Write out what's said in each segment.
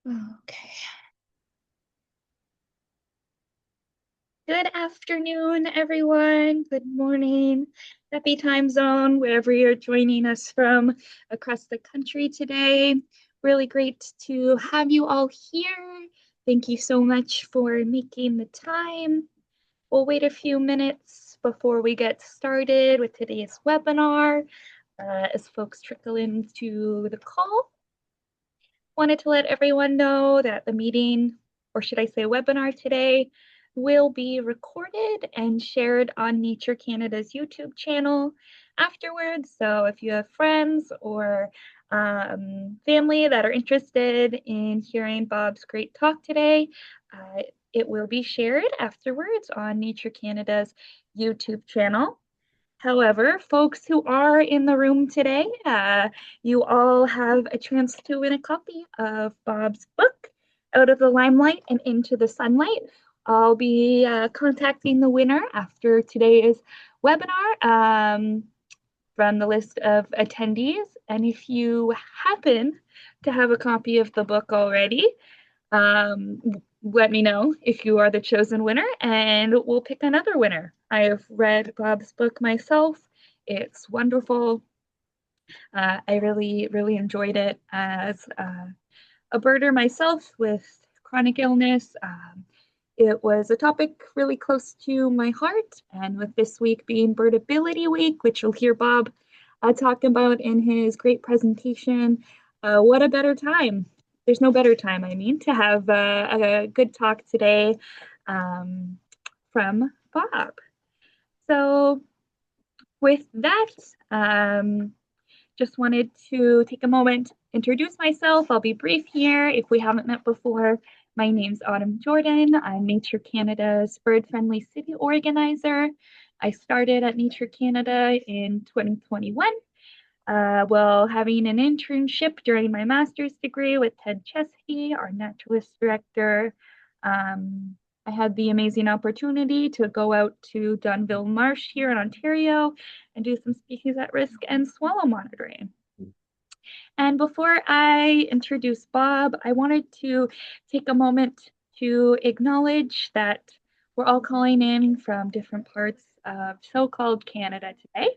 Okay. Good afternoon, everyone. Good morning. Happy time zone, wherever you're joining us from across the country today. Really great to have you all here. Thank you so much for making the time. We'll wait a few minutes before we get started with today's webinar as folks trickle into the call. Wanted to let everyone know that the meeting, or should I say webinar today, will be recorded and shared on Nature Canada's YouTube channel afterwards. So if you have friends or family that are interested in hearing Bob's great talk today, it will be shared afterwards on Nature Canada's YouTube channel. However, folks who are in the room today, you all have a chance to win a copy of Bob's book, Out of the Lyme Light and Into the Sunlight. I'll be contacting the winner after today's webinar from the list of attendees. And if you happen to have a copy of the book already, let me know if you are the chosen winner and we'll pick another winner. I have read Bob's book myself. It's wonderful. I really enjoyed it as a birder myself with chronic illness. It was a topic really close to my heart. And with this week being Birdability Week, which you'll hear Bob talk about in his great presentation, what a better time. There's no better time, I mean, to have a good talk today from Bob. So with that, just wanted to take a moment, introduce myself. I'll be brief here. If we haven't met before, my name's Autumn Jordan. I'm Nature Canada's Bird Friendly City Organizer. I started at Nature Canada in 2021 while having an internship during my master's degree with Ted Chesky, our naturalist director. I had the amazing opportunity to go out to Dunville Marsh here in Ontario and do some species at risk and swallow monitoring. And before I introduce Bob, I wanted to take a moment to acknowledge that we're all calling in from different parts of so-called Canada today.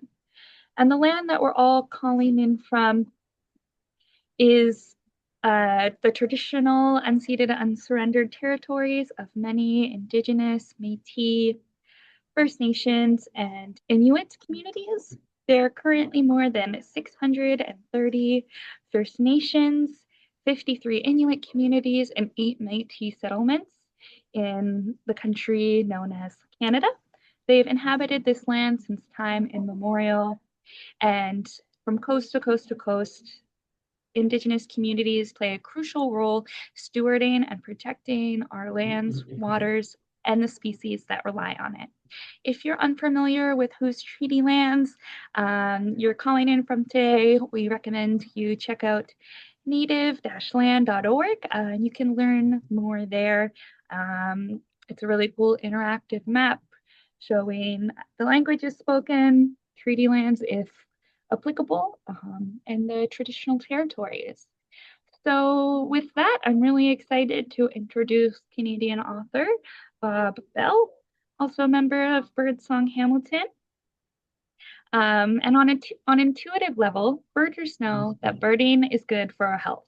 And the land that we're all calling in from is the traditional unceded, unsurrendered territories of many Indigenous, Métis, First Nations, and Inuit communities. There are currently more than 630 First Nations, 53 Inuit communities, and 8 Métis settlements in the country known as Canada. They've inhabited this land since time immemorial, and from coast to coast to coast, Indigenous communities play a crucial role stewarding and protecting our lands, waters, and the species that rely on it. If you're unfamiliar with whose treaty lands you're calling in from today, we recommend you check out native-land.org. And you can learn more there. It's a really cool interactive map showing the languages spoken, treaty lands if applicable, and the traditional territories. So with that, I'm really excited to introduce Canadian author Bob Bell, also a member of Birdsong Hamilton. And on an intuitive level, birders know that birding is good for our health.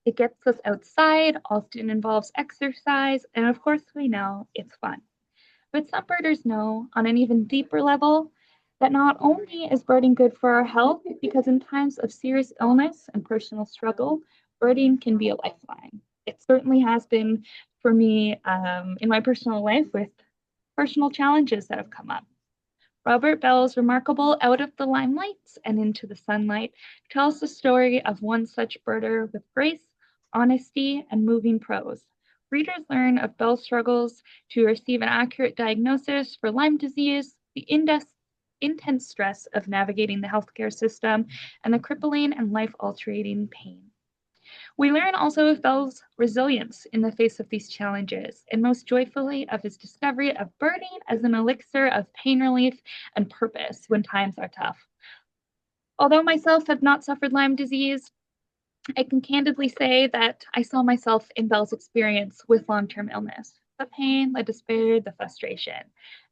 It gets us outside, often involves exercise, and of course we know it's fun. But some birders know on an even deeper level that not only is birding good for our health, because in times of serious illness and personal struggle, birding can be a lifeline. It certainly has been for me in my personal life with personal challenges that have come up. Robert Bell's remarkable Out of the Lyme Light and Into the Sunlight tells the story of one such birder with grace, honesty, and moving prose. Readers learn of Bell's struggles to receive an accurate diagnosis for Lyme disease, the intense stress of navigating the healthcare system, and the crippling and life-altering pain. We learn also of Bell's resilience in the face of these challenges, and most joyfully of his discovery of birding as an elixir of pain relief and purpose when times are tough. Although myself have not suffered Lyme disease, I can candidly say that I saw myself in Belle's experience with long-term illness, the pain, the despair, the frustration.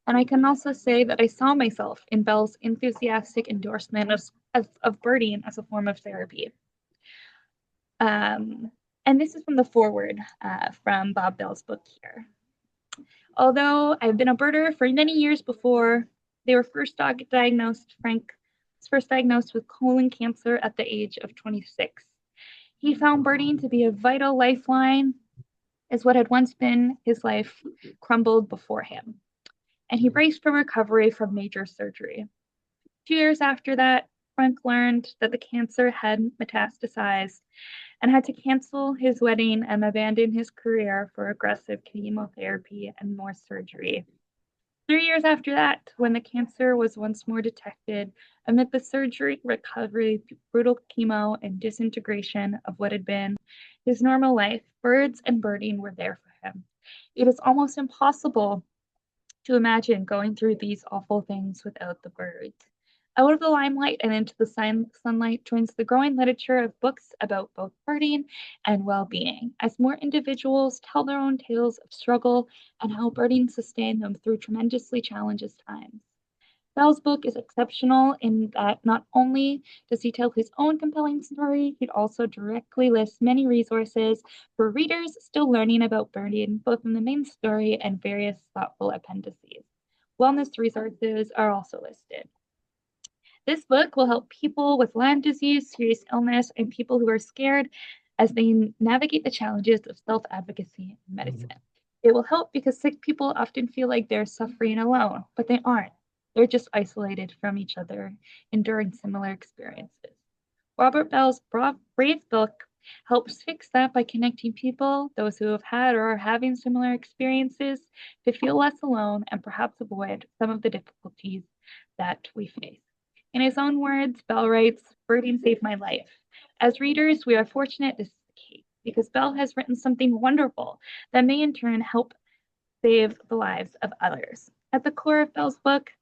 And I can also say that I saw myself in Belle's enthusiastic endorsement of birding as a form of therapy. And this is from the foreword from Bob Bell's book here. Although I've been a birder for many years before they were first diagnosed, Frank was first diagnosed with colon cancer at the age of 26. He found birding to be a vital lifeline as what had once been his life crumbled before him. And he braced for recovery from major surgery. 2 years after that, Frank learned that the cancer had metastasized and had to cancel his wedding and abandon his career for aggressive chemotherapy and more surgery. 3 years after that, when the cancer was once more detected, amid the surgery, recovery, brutal chemo, and disintegration of what had been his normal life, birds and birding were there for him. It is almost impossible to imagine going through these awful things without the birds. Out of the limelight and into the sunlight joins the growing literature of books about both birding and well-being, as more individuals tell their own tales of struggle and how birding sustained them through tremendously challenging times. Bell's book is exceptional in that not only does he tell his own compelling story, he also directly lists many resources for readers still learning about birding, both in the main story and various thoughtful appendices. Wellness resources are also listed. This book will help people with Lyme disease, serious illness, and people who are scared as they navigate the challenges of self-advocacy in medicine. It will help because sick people often feel like they're suffering alone, but they aren't. They're just isolated from each other, enduring similar experiences. Robert Bell's Brave book helps fix that by connecting people, those who have had or are having similar experiences, to feel less alone and perhaps avoid some of the difficulties that we face. In his own words, Bell writes, "Birding saved my life. As readers, we are fortunate this is the case because Bell has written something wonderful that may in turn help save the lives of others." At the core of Bell's book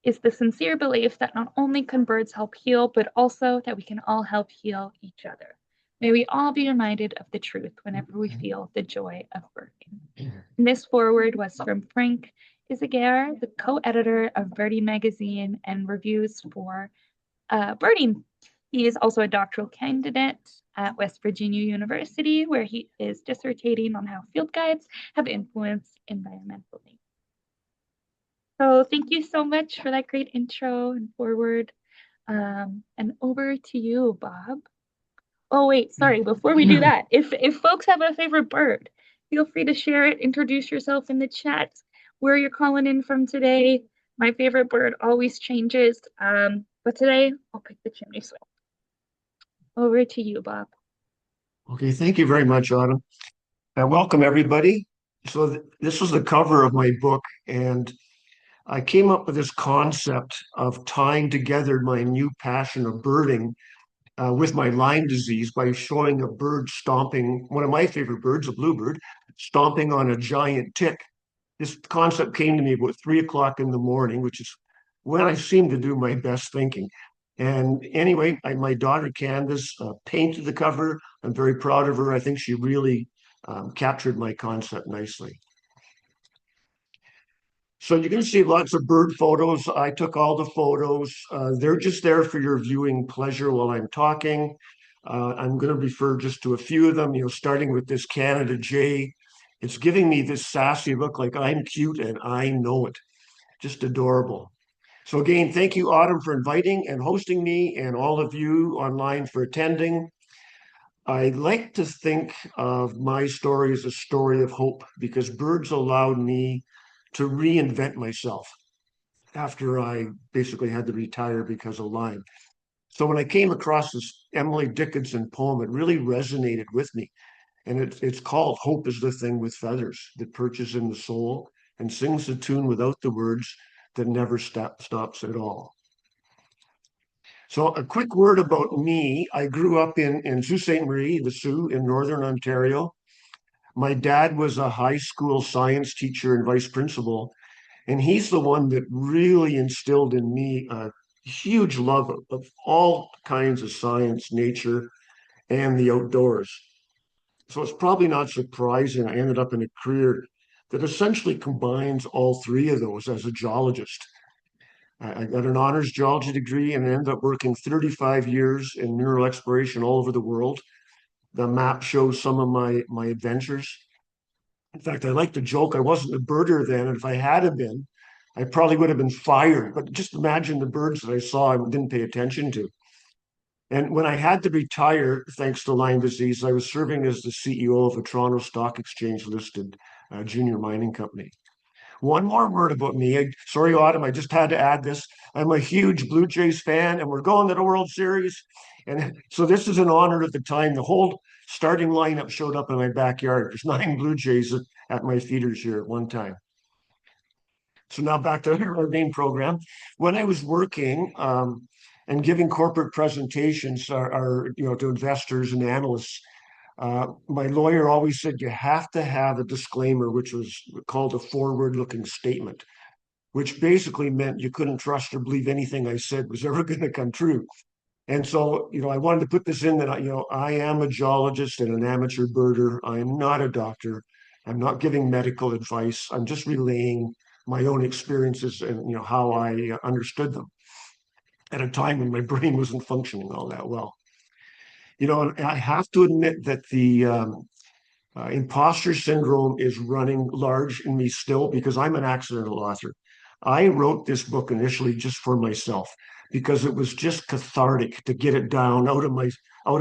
is the sincere belief that not only can birds help heal, but also that we can all help heal each other. May we all be reminded of the truth whenever we feel the joy of birding. And this foreword was from Frank Izaguirre, the co-editor of Birdie magazine and reviews for birding. He is also a doctoral candidate at West Virginia University, where he is dissertating on how field guides have influenced environmental needs. So thank you so much for that great intro and forward. And over to you, Bob. Oh, wait, sorry. Before we do that, if folks have a favorite bird, feel free to share it. Introduce yourself in the chat, where you're calling in from today. My favorite bird always changes, but today I'll pick the chimney swift. Over to you, Bob. Okay, thank you very much, Autumn. And welcome, everybody. So this was the cover of my book, and I came up with this concept of tying together my new passion of birding with my Lyme disease by showing a bird stomping, one of my favorite birds, a bluebird, stomping on a giant tick. This concept came to me about 3 o'clock in the morning, which is when I seem to do my best thinking. And anyway, my daughter Candace painted the cover. I'm very proud of her. I think she really captured my concept nicely. So you can see lots of bird photos. I took all the photos. They're just there for your viewing pleasure while I'm talking. I'm going to refer just to a few of them, starting with this Canada Jay. It's giving me this sassy look like I'm cute and I know it. Just adorable. So again, thank you, Autumn, for inviting and hosting me, and all of you online for attending. I like to think of my story as a story of hope because birds allowed me to reinvent myself after I basically had to retire because of Lyme. So when I came across this Emily Dickinson poem, it really resonated with me. And it's called "Hope is the Thing with Feathers that Perches in the Soul and Sings the Tune without the words that never stops at all." So a quick word about me. I grew up in Sault Ste. Marie, the Sioux in Northern Ontario. My dad was a high school science teacher and vice principal, and he's the one that really instilled in me a huge love of all kinds of science, nature, and the outdoors. So it's probably not surprising I ended up in a career that essentially combines all three of those as a geologist. I got an honors geology degree and ended up working 35 years in mineral exploration all over the world. The map shows some of my adventures. In fact, I like to joke I wasn't a birder then, and if I had been, I probably would have been fired. But just imagine the birds that I saw and didn't pay attention to. And when I had to retire, thanks to Lyme disease, I was serving as the CEO of a Toronto Stock Exchange listed junior mining company. One more word about me. Sorry, Autumn, I just had to add this. I'm a huge Blue Jays fan, and we're going to the World Series. And so this is an honor at the time. The whole starting lineup showed up in my backyard. There's 9 Blue Jays at my feeders here at one time. So now back to our main program. When I was working and giving corporate presentations to investors and analysts, my lawyer always said you have to have a disclaimer, which was called a forward-looking statement, which basically meant you couldn't trust or believe anything I said was ever going to come true. And so, I wanted to put this in that, I am a geologist and an amateur birder. I am not a doctor. I'm not giving medical advice. I'm just relaying my own experiences and, how I understood them at a time when my brain wasn't functioning all that well. And I have to admit that the imposter syndrome is running large in me still because I'm an accidental author. I wrote this book initially just for myself because it was just cathartic to get it down out of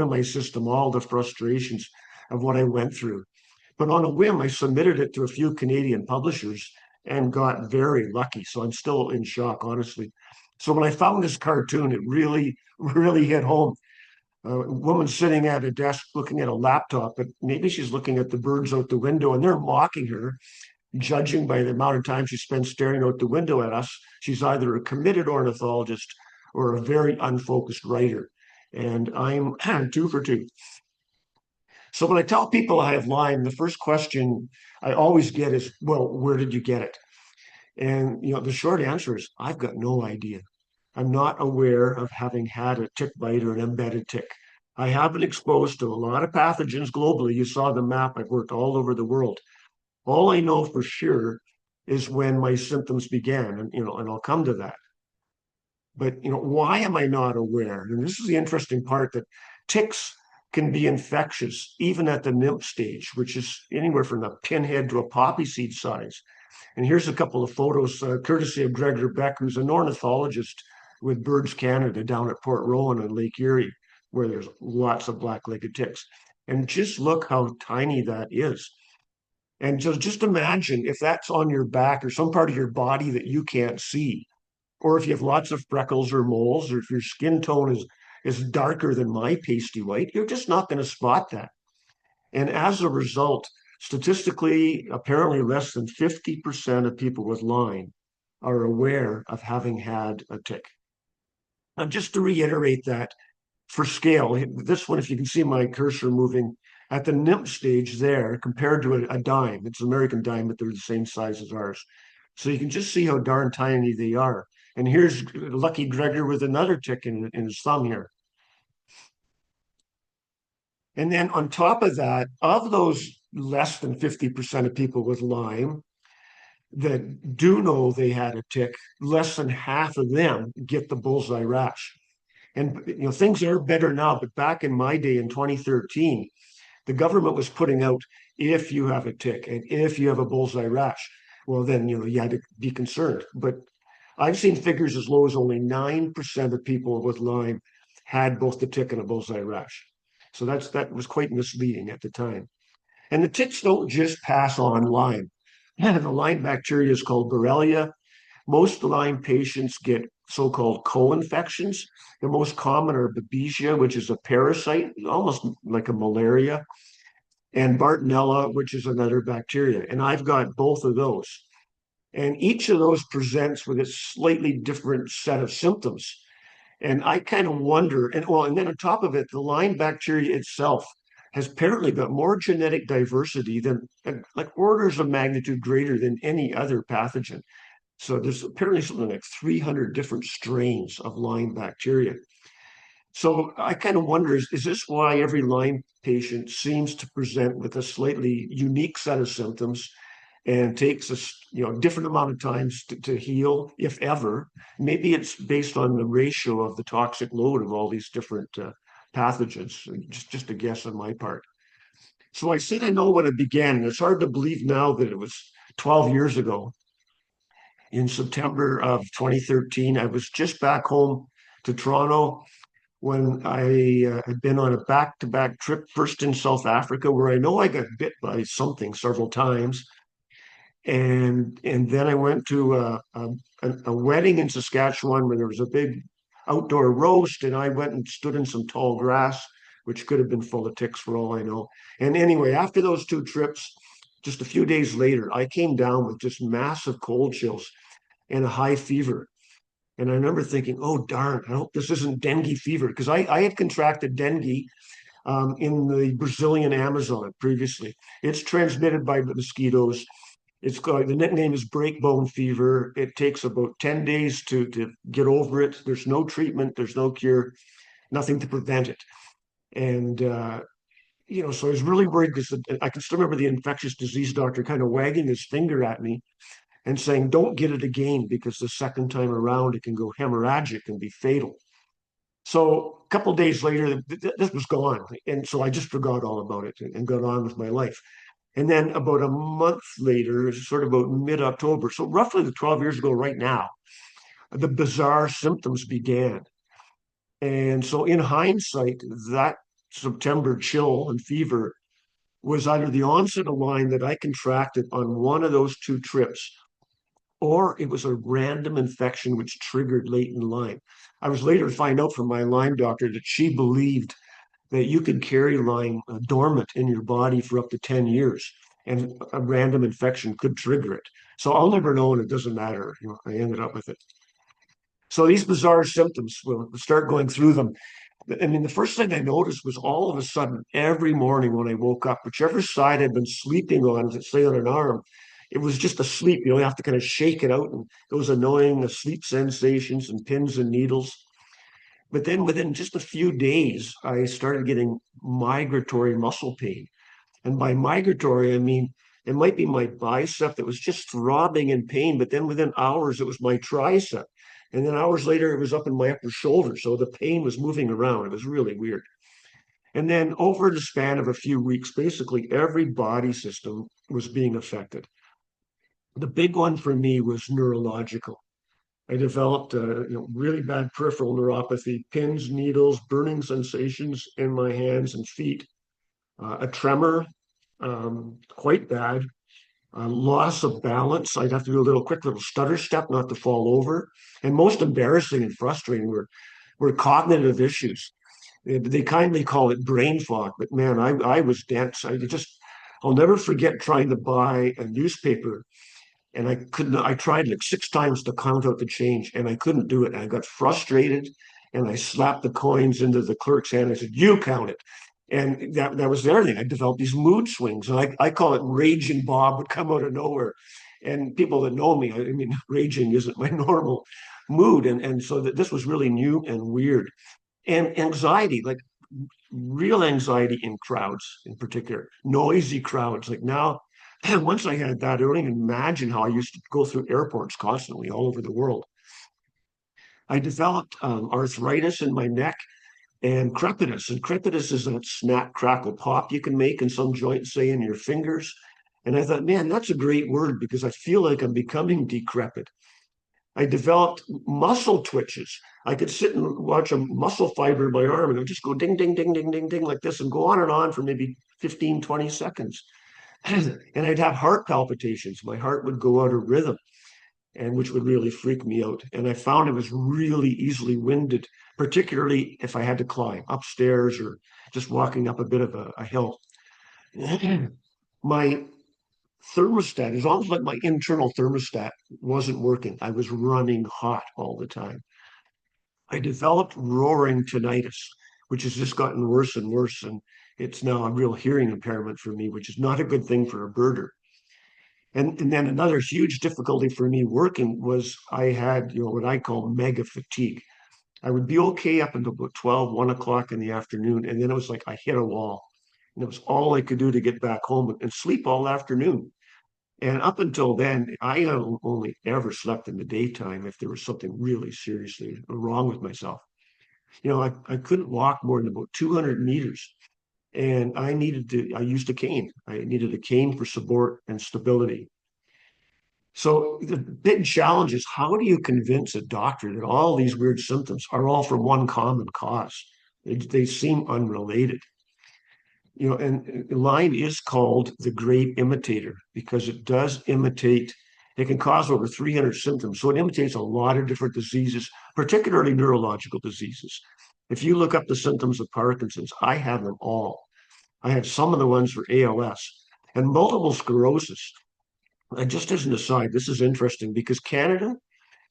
my system, all the frustrations of what I went through. But on a whim, I submitted it to a few Canadian publishers and got very lucky. So I'm still in shock, honestly. So when I found this cartoon, it really, really hit home. A woman sitting at a desk looking at a laptop, but maybe she's looking at the birds out the window and they're mocking her, judging by the amount of time she spends staring out the window at us. She's either a committed ornithologist or a very unfocused writer. And I'm 2 for 2. So when I tell people I have Lyme, the first question I always get is, well, where did you get it? And the short answer is I've got no idea. I'm not aware of having had a tick bite or an embedded tick. I have been exposed to a lot of pathogens globally. You saw the map. I've worked all over the world. All I know for sure is when my symptoms began, and I'll come to that. But why am I not aware? And this is the interesting part that ticks can be infectious even at the nymph stage, which is anywhere from a pinhead to a poppy seed size. And here's a couple of photos, courtesy of Gregor Beck, who's an ornithologist with Birds Canada down at Port Rowan and Lake Erie, where there's lots of black-legged ticks. And just look how tiny that is. And just imagine if that's on your back or some part of your body that you can't see, or if you have lots of freckles or moles, or if your skin tone is darker than my pasty white, you're just not going to spot that. And as a result, statistically, apparently less than 50% of people with Lyme are aware of having had a tick. And just to reiterate that, for scale, this one, if you can see my cursor moving, at the nymph stage there, compared to a dime, it's an American dime, but they're the same size as ours. So you can just see how darn tiny they are. And here's Lucky Gregor with another tick in his thumb here. And then on top of that, of those less than 50% of people with Lyme that do know they had a tick, less than half of them get the bullseye rash. And things are better now, but back in my day in 2013, the government was putting out, if you have a tick and if you have a bullseye rash, well, then you had to be concerned. But I've seen figures as low as only 9% of people with Lyme had both the tick and a bullseye rash. So that was quite misleading at the time. And the ticks don't just pass on Lyme. The Lyme bacteria is called Borrelia. Most Lyme patients get so-called co-infections. The most common are Babesia, which is a parasite, almost like a malaria, and Bartonella, which is another bacteria. And I've got both of those. And each of those presents with a slightly different set of symptoms. And I kind of wonder, and then on top of it, the Lyme bacteria itself has apparently got more genetic diversity than like orders of magnitude greater than any other pathogen. So there's apparently something like 300 different strains of Lyme bacteria. So I kind of wonder, is this why every Lyme patient seems to present with a slightly unique set of symptoms and takes a different amount of times to heal, if ever? Maybe it's based on the ratio of the toxic load of all these different pathogens. Just a guess on my part. So I said I know when it began, and it's hard to believe now that it was 12 years ago. In September of 2013, I was just back home to Toronto when I had been on a back-to-back trip, first in South Africa, where I know I got bit by something several times, and then I went to a wedding in Saskatchewan where there was a big outdoor roast, and I went and stood in some tall grass, which could have been full of ticks for all I know. And anyway, after those two trips, just a few days later, I came down with just massive cold chills and a high fever. And I remember thinking, oh, darn, I hope this isn't dengue fever, because I had contracted dengue in the Brazilian Amazon previously. It's transmitted by mosquitoes. It's called, the nickname is breakbone fever. It takes about 10 days to get over it. There's no treatment, there's no cure, nothing to prevent it. And, so I was really worried because I can still remember the infectious disease doctor kind of wagging his finger at me and saying, don't get it again, because the second time around it can go hemorrhagic and be fatal. So a couple of days later, this was gone. And so I just forgot all about it and got on with my life. And then about a month later, sort of about mid-October, so roughly the 12 years ago right now, the bizarre symptoms began. And so in hindsight, that September chill and fever was either the onset of Lyme that I contracted on one of those two trips, or it was a random infection which triggered latent Lyme. I was later to find out from my Lyme doctor that she believed that you could carry Lyme dormant in your body for up to 10 years, and a random infection could trigger it. So I'll never know, and it doesn't matter. I ended up with it. So these bizarre symptoms, we'll start going through them. I mean, the first thing I noticed was all of a sudden, every morning when I woke up, whichever side I'd been sleeping on, say on an arm, it was just asleep. You have to kind of shake it out, and those annoying sleep sensations and pins and needles. But then within just a few days, I started getting migratory muscle pain. And by migratory, I mean, it might be my bicep that was just throbbing in pain, but then within hours, it was my tricep. And then hours later, it was up in my upper shoulder. So the pain was moving around. It was really weird. And then over the span of a few weeks, basically every body system was being affected. The big one for me was neurological. I developed really bad peripheral neuropathy, pins, needles, burning sensations in my hands and feet, a tremor, quite bad, loss of balance. I'd have to do a quick little stutter step not to fall over. And most embarrassing and frustrating were cognitive issues. They kindly call it brain fog, but man, I was dense. I'll never forget trying to buy a newspaper, and I couldn't. I tried like 6 times to count out the change, and I couldn't do it. I got frustrated, and I slapped the coins into the clerk's hand. I said, "You count it." And that was the other thing. I developed these mood swings, and I call it raging Bob would come out of nowhere. And people that know me, I mean, raging isn't my normal mood, and so this was really new and weird. And anxiety, like real anxiety in crowds, in particular, noisy crowds. Like now, once I had that, I don't even imagine how I used to go through airports constantly all over the world. I developed arthritis in my neck and crepitus. And crepitus is that snap, crackle, pop you can make in some joints, say in your fingers. And I thought, man, that's a great word because I feel like I'm becoming decrepit. I developed muscle twitches. I could sit and watch a muscle fiber in my arm and it would just go ding, ding, ding, ding, ding, ding like this and go on and on for maybe 15, 20 seconds. And I'd have heart palpitations. My heart would go out of rhythm, and which would really freak me out. And I found I was really easily winded, particularly if I had to climb upstairs or just walking up a bit of a hill. My thermostat is almost like my internal thermostat wasn't working. I was running hot all the time. I developed roaring tinnitus, which has just gotten worse and worse. And it's now a real hearing impairment for me, which is not a good thing for a birder. And then another huge difficulty for me working was I had, what I call mega fatigue. I would be okay up until about 12, 1 o'clock in the afternoon. And then it was like I hit a wall. And it was all I could do to get back home and sleep all afternoon. And up until then, I only ever slept in the daytime if there was something really seriously wrong with myself. I couldn't walk more than about 200 meters. And I used a cane. I needed a cane for support and stability. So the big challenge is, how do you convince a doctor that all these weird symptoms are all from one common cause? They seem unrelated. And Lyme is called the great imitator because it does imitate, it can cause over 300 symptoms. So it imitates a lot of different diseases, particularly neurological diseases. If you look up the symptoms of Parkinson's, I have them all. I have some of the ones for ALS and multiple sclerosis. And just as an aside, this is interesting because Canada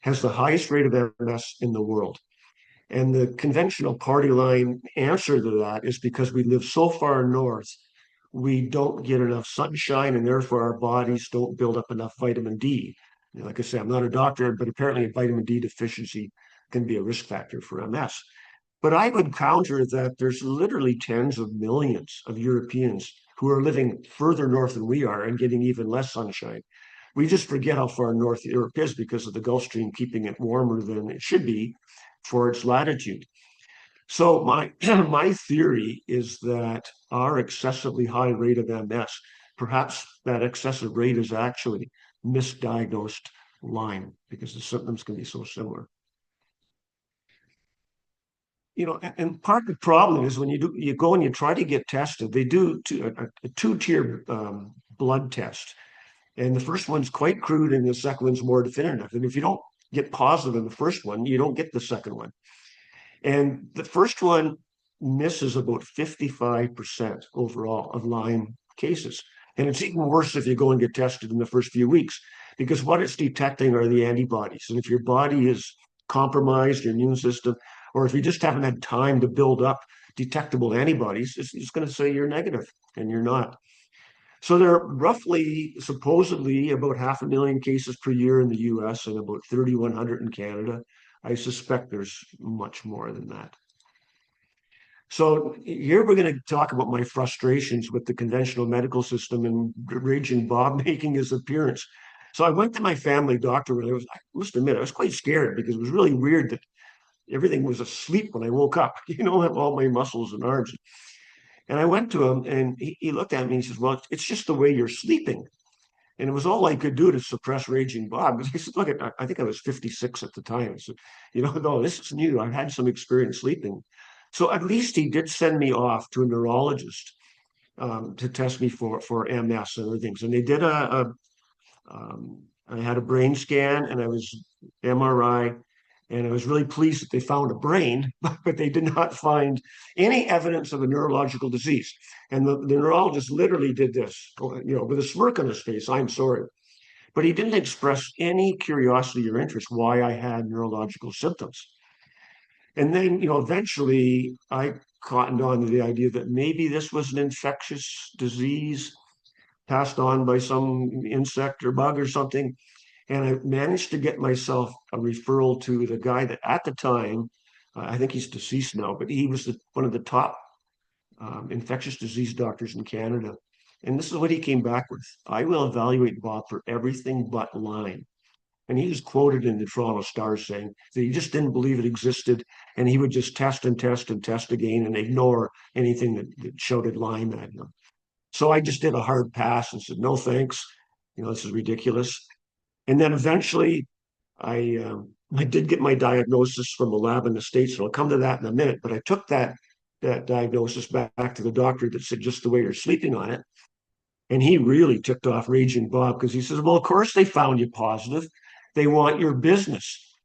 has the highest rate of MS in the world. And the conventional party line answer to that is because we live so far north, we don't get enough sunshine, and therefore our bodies don't build up enough vitamin D. Like I say, I'm not a doctor, but apparently vitamin D deficiency can be a risk factor for MS. But I would counter that there's literally tens of millions of Europeans who are living further north than we are and getting even less sunshine. We just forget how far north Europe is because of the Gulf Stream keeping it warmer than it should be for its latitude. So my my theory is that our excessively high rate of MS, perhaps that excessive rate is actually misdiagnosed Lyme because the symptoms can be so similar. And part of the problem is when you go and you try to get tested, they do a two-tier blood test. And the first one's quite crude and the second one's more definitive. And if you don't get positive in the first one, you don't get the second one. And the first one misses about 55% overall of Lyme cases. And it's even worse if you go and get tested in the first few weeks, because what it's detecting are the antibodies. And if your body is compromised, your immune system, or if you just haven't had time to build up detectable antibodies, it's going to say you're negative and you're not. So there are roughly, supposedly, about 500,000 cases per year in the US and about 3,100 in Canada. I suspect there's much more than that. So here we're going to talk about my frustrations with the conventional medical system and Raging Bob making his appearance. So I went to my family doctor and I must admit, I was quite scared because it was really weird that everything was asleep when I woke up, all my muscles and arms. And I went to him and he looked at me and he says, well, it's just the way you're sleeping. And it was all I could do to suppress Raging Bob. Because he said, look, I think I was 56 at the time. So, no, this is new. I've had some experience sleeping. So at least he did send me off to a neurologist to test me for MS and other things. And they did I had a brain scan and I was MRI, and I was really pleased that they found a brain, but they did not find any evidence of a neurological disease. And the neurologist literally did this, with a smirk on his face, I'm sorry. But he didn't express any curiosity or interest why I had neurological symptoms. And then, eventually I cottoned on to the idea that maybe this was an infectious disease passed on by some insect or bug or something. And I managed to get myself a referral to the guy that at the time, I think he's deceased now, but he was one of the top infectious disease doctors in Canada. And this is what he came back with. I will evaluate Bob for everything but Lyme. And he was quoted in the Toronto Star saying that he just didn't believe it existed. And he would just test and test and test again and ignore anything that shouted Lyme at him. So I just did a hard pass and said, no, thanks. This is ridiculous. And then eventually I did get my diagnosis from a lab in the States, and I'll come to that in a minute, but I took that diagnosis back to the doctor that said just the way you're sleeping on it. And he really ticked off Raging Bob because he says, well, of course they found you positive. They want your business.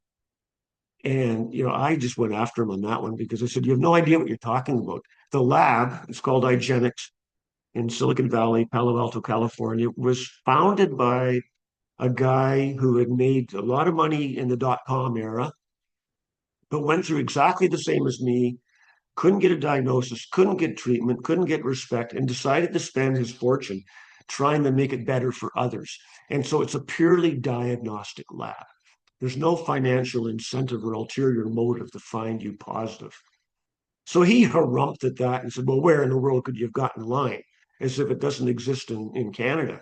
And, I just went after him on that one because I said, you have no idea what you're talking about. The lab, it's called IGeneX in Silicon Valley, Palo Alto, California, was founded by a guy who had made a lot of money in the dot-com era, but went through exactly the same as me, couldn't get a diagnosis, couldn't get treatment, couldn't get respect, and decided to spend his fortune trying to make it better for others. And so it's a purely diagnostic lab. There's no financial incentive or ulterior motive to find you positive. So he harumphed at that and said, well, where in the world could you have gotten Lyme? As if it doesn't exist in Canada.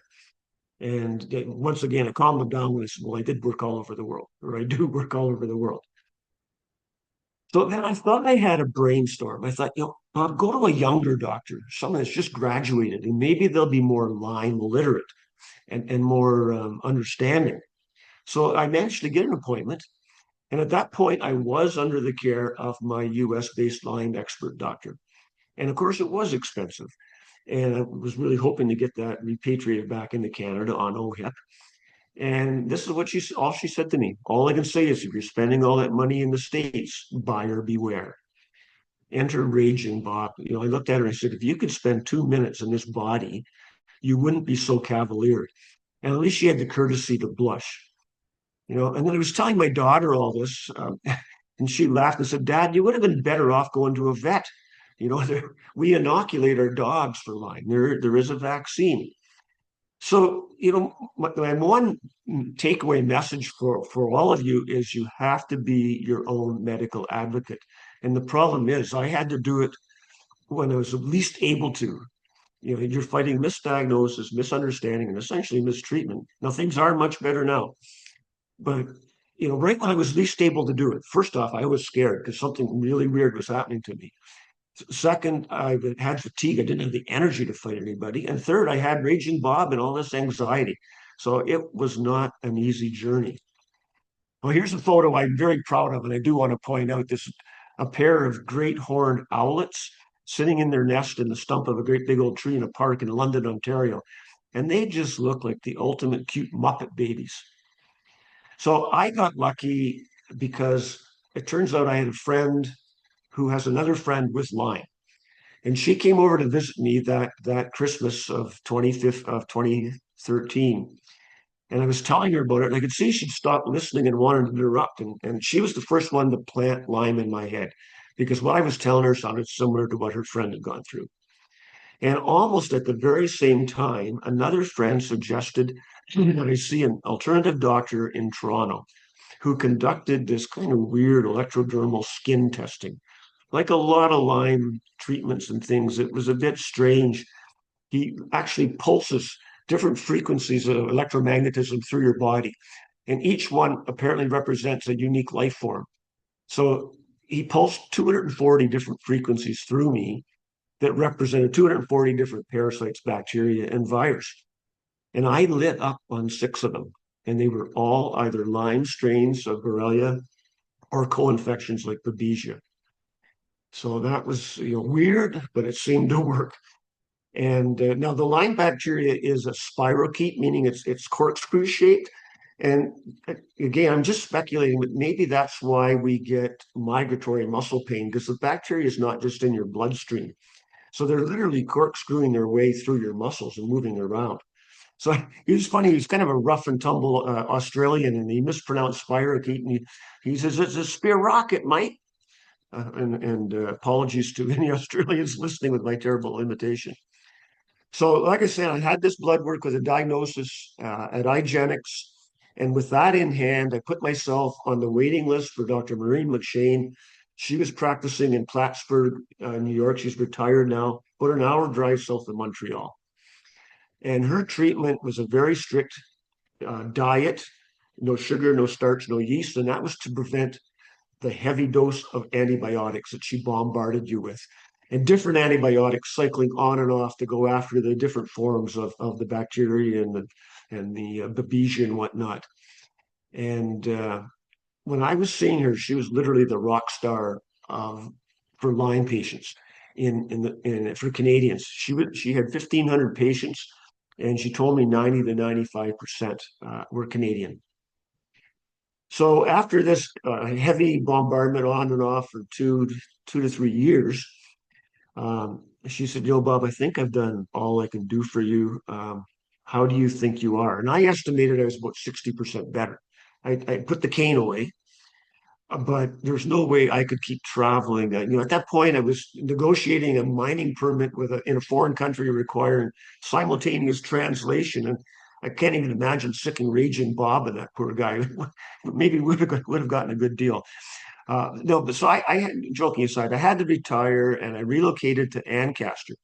And once again, I calmed him down when I said, well, I did work all over the world, or I do work all over the world. So then I thought I had a brainstorm. I thought, Bob, go to a younger doctor, someone that's just graduated, and maybe they'll be more Lyme literate and more understanding. So I managed to get an appointment. And at that point, I was under the care of my US based Lyme expert doctor. And of course, it was expensive. And I was really hoping to get that repatriated back into Canada on OHIP. And this is what all she said to me. All I can say is if you're spending all that money in the States, buyer beware. Enter raging Bob. I looked at her and I said, if you could spend 2 minutes in this body, you wouldn't be so cavalier. And at least she had the courtesy to blush. And then I was telling my daughter all this, and she laughed and said, Dad, you would have been better off going to a vet. We inoculate our dogs for Lyme. There is a vaccine. So, my one takeaway message for all of you is you have to be your own medical advocate. And the problem is I had to do it when I was least able to. You're fighting misdiagnosis, misunderstanding, and essentially mistreatment. Now, things are much better now. But, right when I was least able to do it, first off, I was scared because something really weird was happening to me. Second, I had fatigue. I didn't have the energy to fight anybody. And third, I had raging Bob and all this anxiety. So it was not an easy journey. Well, here's a photo I'm very proud of, and I do want to point out this a pair of great horned owlets sitting in their nest in the stump of a great big old tree in a park in London, Ontario. And they just look like the ultimate cute Muppet babies. So I got lucky because it turns out I had a friend who has another friend with Lyme. And she came over to visit me that Christmas of 2013. And I was telling her about it, and I could see she'd stopped listening and wanted to interrupt. And she was the first one to plant Lyme in my head because what I was telling her sounded similar to what her friend had gone through. And almost at the very same time, another friend suggested that I see an alternative doctor in Toronto who conducted this kind of weird electrodermal skin testing. Like a lot of Lyme treatments and things, it was a bit strange. He actually pulses different frequencies of electromagnetism through your body, and each one apparently represents a unique life form. So he pulsed 240 different frequencies through me that represented 240 different parasites, bacteria, and virus. And I lit up on 6 of them, and they were all either Lyme strains of Borrelia or co-infections like Babesia. So that was weird, but it seemed to work. And now the Lyme bacteria is a spirochete, meaning it's corkscrew shaped. And again, I'm just speculating, but maybe that's why we get migratory muscle pain because the bacteria is not just in your bloodstream. So they're literally corkscrewing their way through your muscles and moving around. So he was funny. He was kind of a rough and tumble Australian, and he mispronounced spirochete. And he says, it's a spear rocket, mate. And apologies to any Australians listening with my terrible imitation. So, like I said, I had this blood work with a diagnosis at IGeneX. And with that in hand, I put myself on the waiting list for Dr. Maureen McShane. She was practicing in Plattsburgh, New York. She's retired now, about an hour drive south of Montreal. And her treatment was a very strict diet, no sugar, no starch, no yeast. And that was to prevent the heavy dose of antibiotics that she bombarded you with, and different antibiotics cycling on and off to go after the different forms of the bacteria and the Babesia and whatnot. And when I was seeing her, she was literally the rock star of for Lyme patients for Canadians. She had 1,500 patients, and she told me 90 to 95% were Canadian. So after this heavy bombardment on and off for 2 to 3 years, she said, Bob, I think I've done all I can do for you. How do you think you are? And I estimated I was about 60% better. I put the cane away, but there's no way I could keep traveling. At that point, I was negotiating a mining permit in a foreign country requiring simultaneous translation. And I can't even imagine sick and raging Bob and that poor guy. Maybe would have gotten a good deal. No, but so joking aside, I had to retire and I relocated to Ancaster.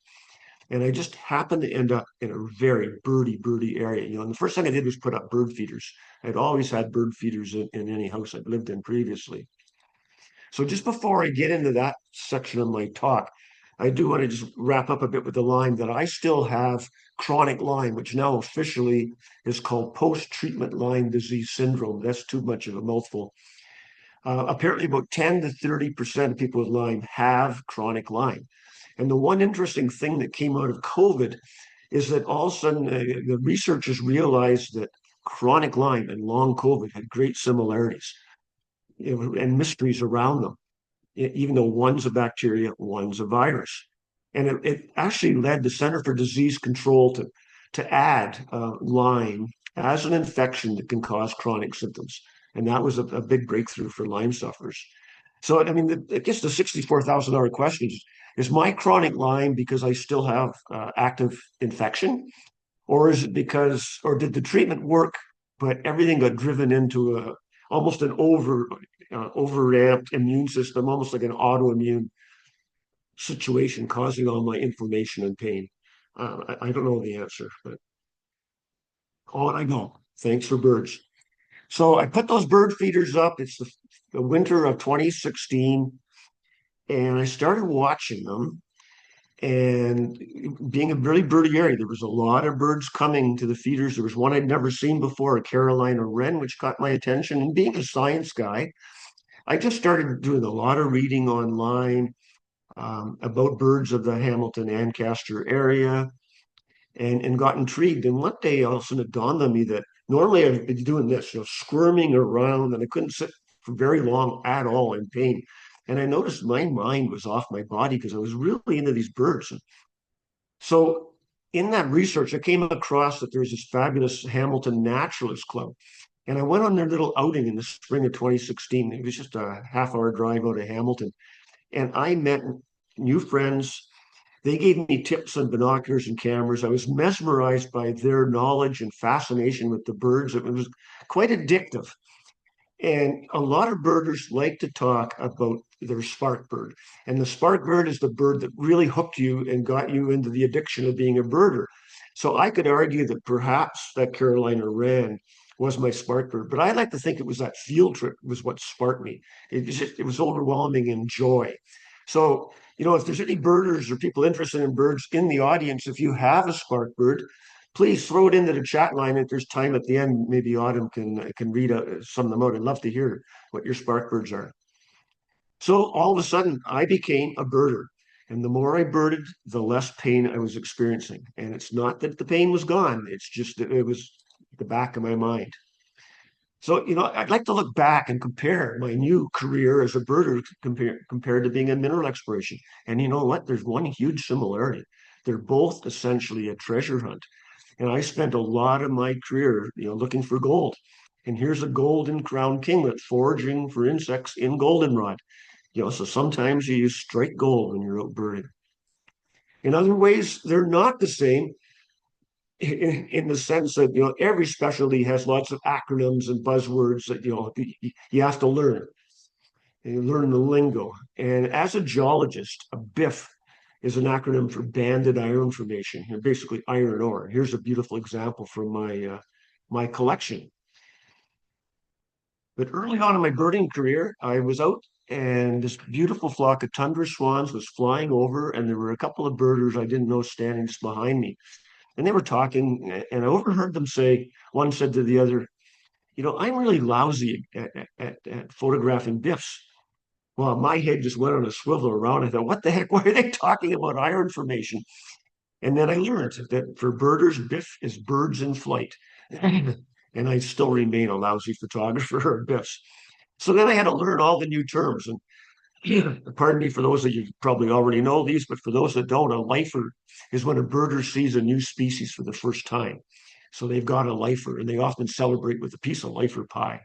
And I just happened to end up in a very birdie area. And the first thing I did was put up bird feeders. I'd always had bird feeders in any house I'd lived in previously. So just before I get into that section of my talk, I do want to just wrap up a bit with the Lyme that I still have chronic Lyme, which now officially is called post-treatment Lyme disease syndrome. That's too much of a mouthful. Apparently, about 10 to 30% of people with Lyme have chronic Lyme. And the one interesting thing that came out of COVID is that all of a sudden the researchers realized that chronic Lyme and long COVID had great similarities, and mysteries around them, even though one's a bacteria, one's a virus. And it actually led the Center for Disease Control to add Lyme as an infection that can cause chronic symptoms. And that was a big breakthrough for Lyme sufferers. So, I mean, I guess the $64,000 question is my chronic Lyme because I still have active infection? Or is it because, or did the treatment work, but everything got driven into almost an overamped immune system, almost like an autoimmune situation, causing all my inflammation and pain? I don't know the answer, but on I go. Thanks for birds. So I put those bird feeders up. It's the winter of 2016, and I started watching them. And being a really birdie area, there was a lot of birds coming to the feeders. There was one I'd never seen before, a Carolina wren, which caught my attention. And being a science guy, I just started doing a lot of reading online about birds of the Hamilton Ancaster area, and got intrigued. And one day, all of a sudden, it dawned on me that normally I'd be doing this, squirming around, and I couldn't sit for very long at all in pain. And I noticed my mind was off my body because I was really into these birds. So in that research, I came across that there's this fabulous Hamilton Naturalist Club. And I went on their little outing in the spring of 2016. It was just a half-hour drive out of Hamilton. And I met new friends. They gave me tips on binoculars and cameras. I was mesmerized by their knowledge and fascination with the birds. It was quite addictive. And a lot of birders like to talk about their spark bird. And the spark bird is the bird that really hooked you and got you into the addiction of being a birder. So I could argue that perhaps that Carolina wren was my spark bird, but I like to think it was that field trip was what sparked me. It was overwhelming in joy. So, if there's any birders or people interested in birds in the audience, if you have a spark bird, please throw it into the chat line. If there's time at the end, maybe Autumn can read some of them out. I'd love to hear what your spark birds are. So all of a sudden, I became a birder. And the more I birded, the less pain I was experiencing. And it's not that the pain was gone, it's just that it was at the back of my mind. So, I'd like to look back and compare my new career as a birder compared to being in mineral exploration. And you know what? There's one huge similarity. They're both essentially a treasure hunt. And I spent a lot of my career, looking for gold. And here's a golden crown kinglet foraging for insects in goldenrod. So sometimes you use straight gold when you're out birding. In other ways, they're not the same in the sense that every specialty has lots of acronyms and buzzwords that you have to learn. And you learn the lingo. And as a geologist, a BIF is an acronym for banded iron formation, and basically iron ore. Here's a beautiful example from my collection. But early on in my birding career, I was out and this beautiful flock of tundra swans was flying over, and there were a couple of birders I didn't know standing just behind me. And they were talking, and I overheard them say, one said to the other, I'm really lousy at photographing BIFs. Well, my head just went on a swivel around. I thought, what the heck? Why are they talking about iron formation? And then I learned that for birders, BIF is birds in flight. And I still remain a lousy photographer of BIFs. So then I had to learn all the new terms. And pardon me for those of you who probably already know these, but for those that don't, a lifer is when a birder sees a new species for the first time. So they've got a lifer, and they often celebrate with a piece of lifer pie.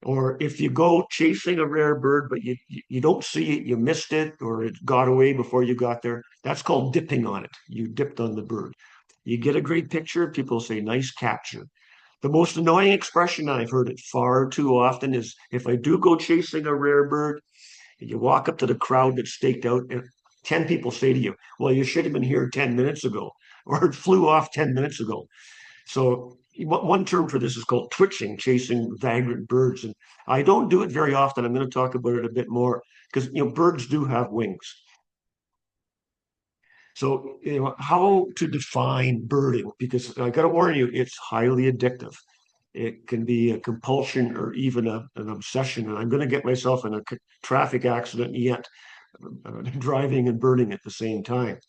Or if you go chasing a rare bird, but you don't see it, you missed it, or it got away before you got there, that's called dipping on it. You dipped on the bird. You get a great picture, people say, nice capture. The most annoying expression I've heard it far too often is if I do go chasing a rare bird, you walk up to the crowd that's staked out, and 10 people say to you, well, you should have been here 10 minutes ago, or it flew off 10 minutes ago. So one term for this is called twitching, chasing vagrant birds. And I don't do it very often. I'm going to talk about it a bit more because birds do have wings. So how to define birding? Because I got to warn you, it's highly addictive. It can be a compulsion or even an obsession. And I'm going to get myself in a traffic accident yet, driving and birding at the same time.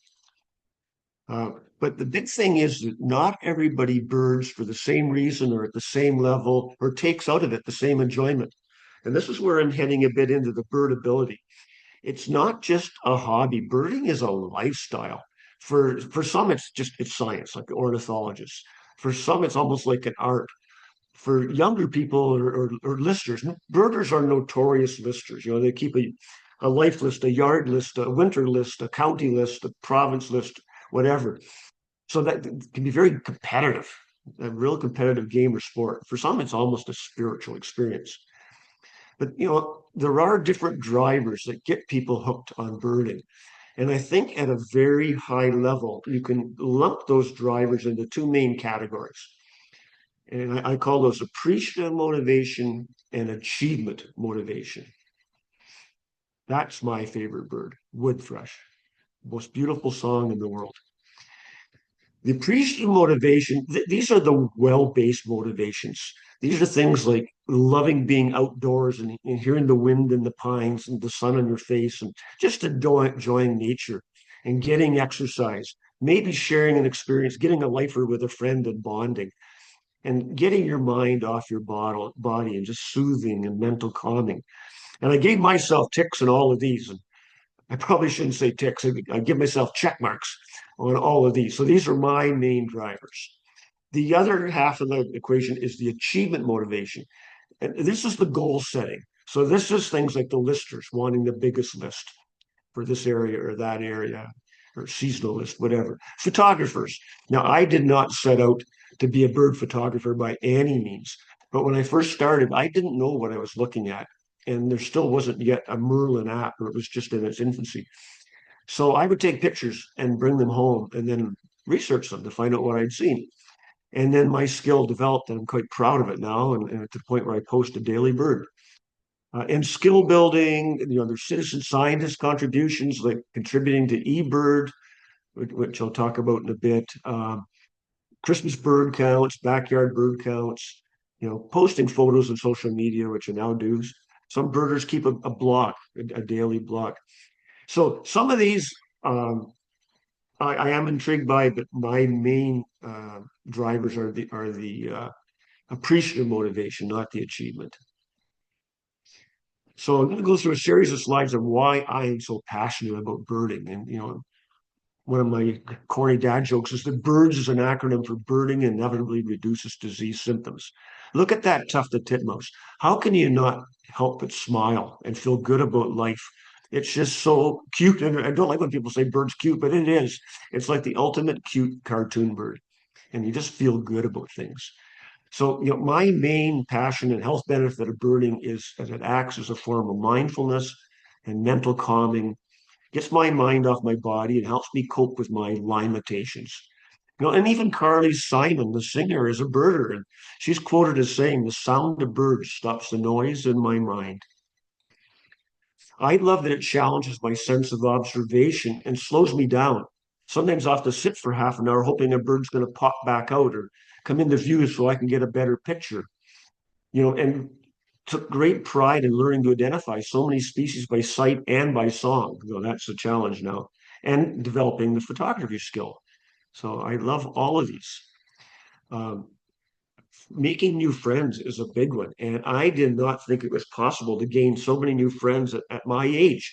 But the big thing is that not everybody birds for the same reason or at the same level or takes out of it the same enjoyment. And this is where I'm heading a bit into the birdability. It's not just a hobby. Birding is a lifestyle. For some, it's science, like ornithologists. For some, it's almost like an art. For younger people or listers, birders are notorious listers. They keep a life list, a yard list, a winter list, a county list, a province list, whatever. So that can be very competitive, a real competitive game or sport. For some, it's almost a spiritual experience. But there are different drivers that get people hooked on birding. And I think at a very high level, you can lump those drivers into two main categories. And I call those appreciative motivation and achievement motivation. That's my favorite bird, wood thrush. Most beautiful song in the world. The appreciative motivation, these are the well-based motivations. These are things like loving being outdoors and hearing the wind in the pines and the sun on your face and just enjoying nature and getting exercise, maybe sharing an experience, getting a lifer with a friend and bonding and getting your mind off your body and just soothing and mental calming. And I gave myself ticks in all of these. And I probably shouldn't say ticks. I give myself check marks on all of these. So these are my main drivers. The other half of the equation is the achievement motivation. And this is the goal setting. So this is things like the listers wanting the biggest list for this area or that area or seasonal list, whatever. Photographers. Now, I did not set out to be a bird photographer by any means. But when I first started, I didn't know what I was looking at. And there still wasn't yet a Merlin app, or it was just in its infancy. So I would take pictures and bring them home and then research them to find out what I'd seen. And then my skill developed, and I'm quite proud of it now, and to the point where I post a daily bird. And skill building, there's citizen scientist contributions like contributing to eBird, which I'll talk about in a bit. Christmas bird counts, backyard bird counts, posting photos on social media, which I now do. Some birders keep a blog, a daily blog. So some of these I am intrigued by, but my main drivers are the appreciative motivation, not the achievement. So I'm going to go through a series of slides of why I am so passionate about birding. And one of my corny dad jokes is that BIRDS is an acronym for birding inevitably reduces disease symptoms. Look at that tufted titmouse. How can you not help but smile and feel good about life? It's just so cute. And I don't like when people say bird's cute, but it is. It's like the ultimate cute cartoon bird. And you just feel good about things. So, my main passion and health benefit of birding is that it acts as a form of mindfulness and mental calming, gets my mind off my body and helps me cope with my limitations. And even Carly Simon, the singer, is a birder, and she's quoted as saying, "The sound of birds stops the noise in my mind." I love that it challenges my sense of observation and slows me down. Sometimes I have to sit for half an hour hoping a bird's going to pop back out or come into view so I can get a better picture. And took great pride in learning to identify so many species by sight and by song. That's a challenge now, and developing the photography skill. So I love all of these. Making new friends is a big one. And I did not think it was possible to gain so many new friends at my age.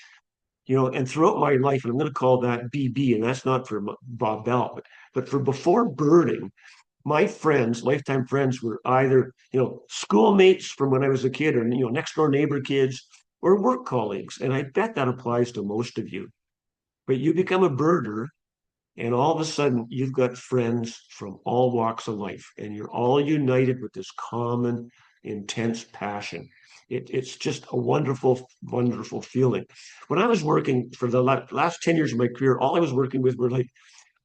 And throughout my life, and I'm going to call that BB, and that's not for Bob Bell, but for before birding, my friends, lifetime friends, were either, schoolmates from when I was a kid or, next door neighbor kids or work colleagues. And I bet that applies to most of you. But you become a birder And all of a sudden, you've got friends from all walks of life, and you're all united with this common, intense passion. It's just a wonderful, wonderful feeling. When I was working for the last 10 years of my career, all I was working with were like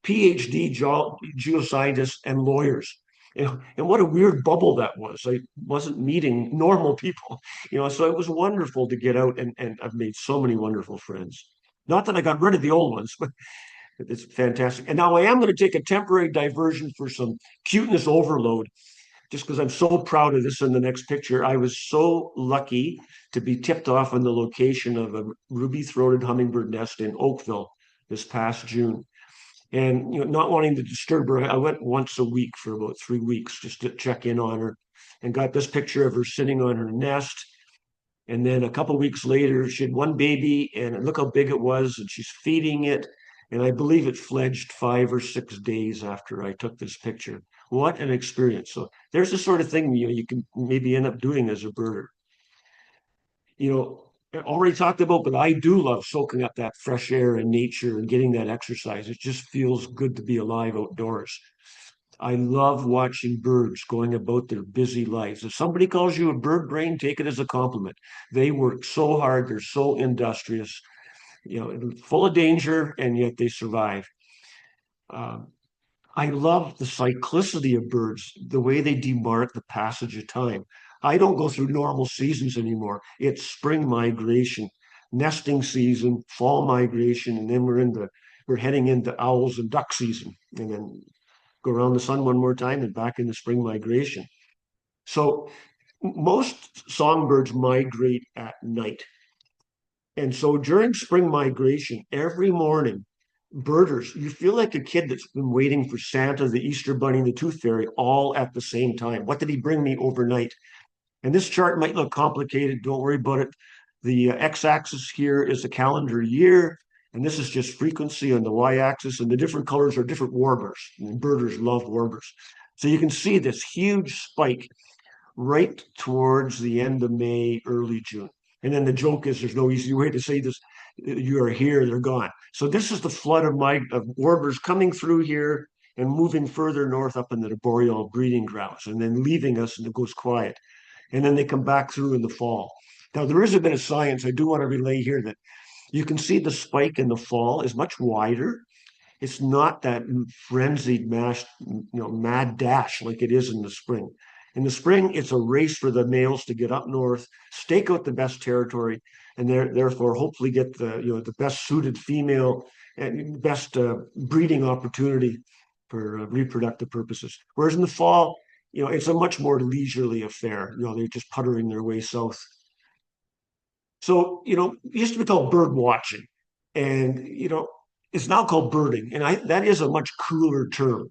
PhD geoscientists and lawyers. And what a weird bubble that was. I wasn't meeting normal people, so it was wonderful to get out, and I've made so many wonderful friends. Not that I got rid of the old ones, but it's fantastic. And now I am going to take a temporary diversion for some cuteness overload, just because I'm so proud of this in the next picture. I was so lucky to be tipped off on the location of a ruby-throated hummingbird nest in Oakville this past June. And not wanting to disturb her, I went once a week for about 3 weeks just to check in on her, and got this picture of her sitting on her nest. And then a couple of weeks later, she had one baby, and look how big it was, and she's feeding it. And I believe it fledged 5 or 6 days after I took this picture. What an experience. So there's the sort of thing you can maybe end up doing as a birder. Already talked about, but I do love soaking up that fresh air and nature and getting that exercise. It just feels good to be alive outdoors. I love watching birds going about their busy lives. If somebody calls you a bird brain, take it as a compliment. They work so hard, they're so industrious, full of danger, and yet they survive. Um, I love the cyclicity of birds, the way they demark the passage of time. I don't go through normal seasons anymore. It's spring migration, nesting season, fall migration, and then we're heading into owls and duck season, and then go around the sun one more time and back into spring migration. So most songbirds migrate at night. And so during spring migration, every morning, birders, you feel like a kid that's been waiting for Santa, the Easter Bunny, and the Tooth Fairy all at the same time. What did he bring me overnight? And this chart might look complicated. Don't worry about it. The x-axis here is the calendar year, and this is just frequency on the y-axis, and the different colors are different warblers. And birders love warblers. So you can see this huge spike right towards the end of May, early June. And then the joke is there's no easy way to say this. You are here, they're gone. So this is the flood of warblers coming through here and moving further north up into the boreal breeding grounds, and then leaving us, and it goes quiet. And then they come back through in the fall. Now, there is a bit of science I do want to relay here, that you can see the spike in the fall is much wider. It's not that frenzied mad dash like it is in the spring. In the spring, it's a race for the males to get up north, stake out the best territory, and therefore hopefully get the best suited female and best breeding opportunity for reproductive purposes. Whereas in the fall, it's a much more leisurely affair. They're just puttering their way south. So, it used to be called bird watching, and it's now called birding, and that is a much cooler term.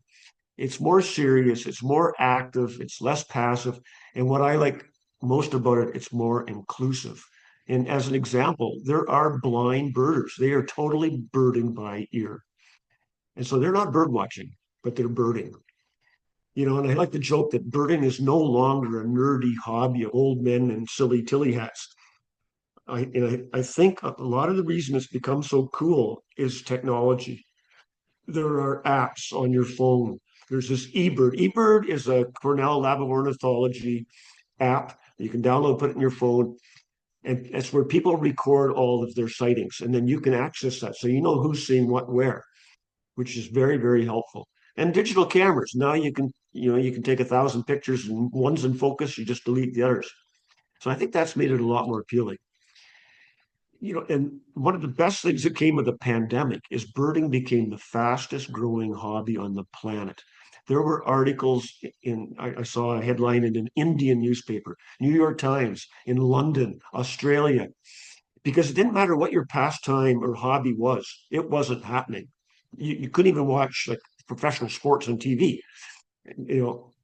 It's more serious, it's more active, it's less passive, and what I like most about it, it's more inclusive. And as an example, there are blind birders. They are totally birding by ear, and so they're not bird watching, but they're birding. And I like to joke that birding is no longer a nerdy hobby of old men and silly tilly hats. I think a lot of the reason it's become so cool is technology. There are apps on your phone. There's this eBird. eBird is a Cornell Lab of Ornithology app that you can download, put it in your phone, and it's where people record all of their sightings, and then you can access that, so you know who's seeing what where, which is very, very helpful. And digital cameras. Now you can take 1,000 pictures, and one's in focus, you just delete the others. So I think that's made it a lot more appealing. And one of the best things that came of the pandemic is birding became the fastest growing hobby on the planet. There were articles I saw a headline in an Indian newspaper, New York Times, in London, Australia, because it didn't matter what your pastime or hobby was, it wasn't happening. You couldn't even watch like professional sports on TV.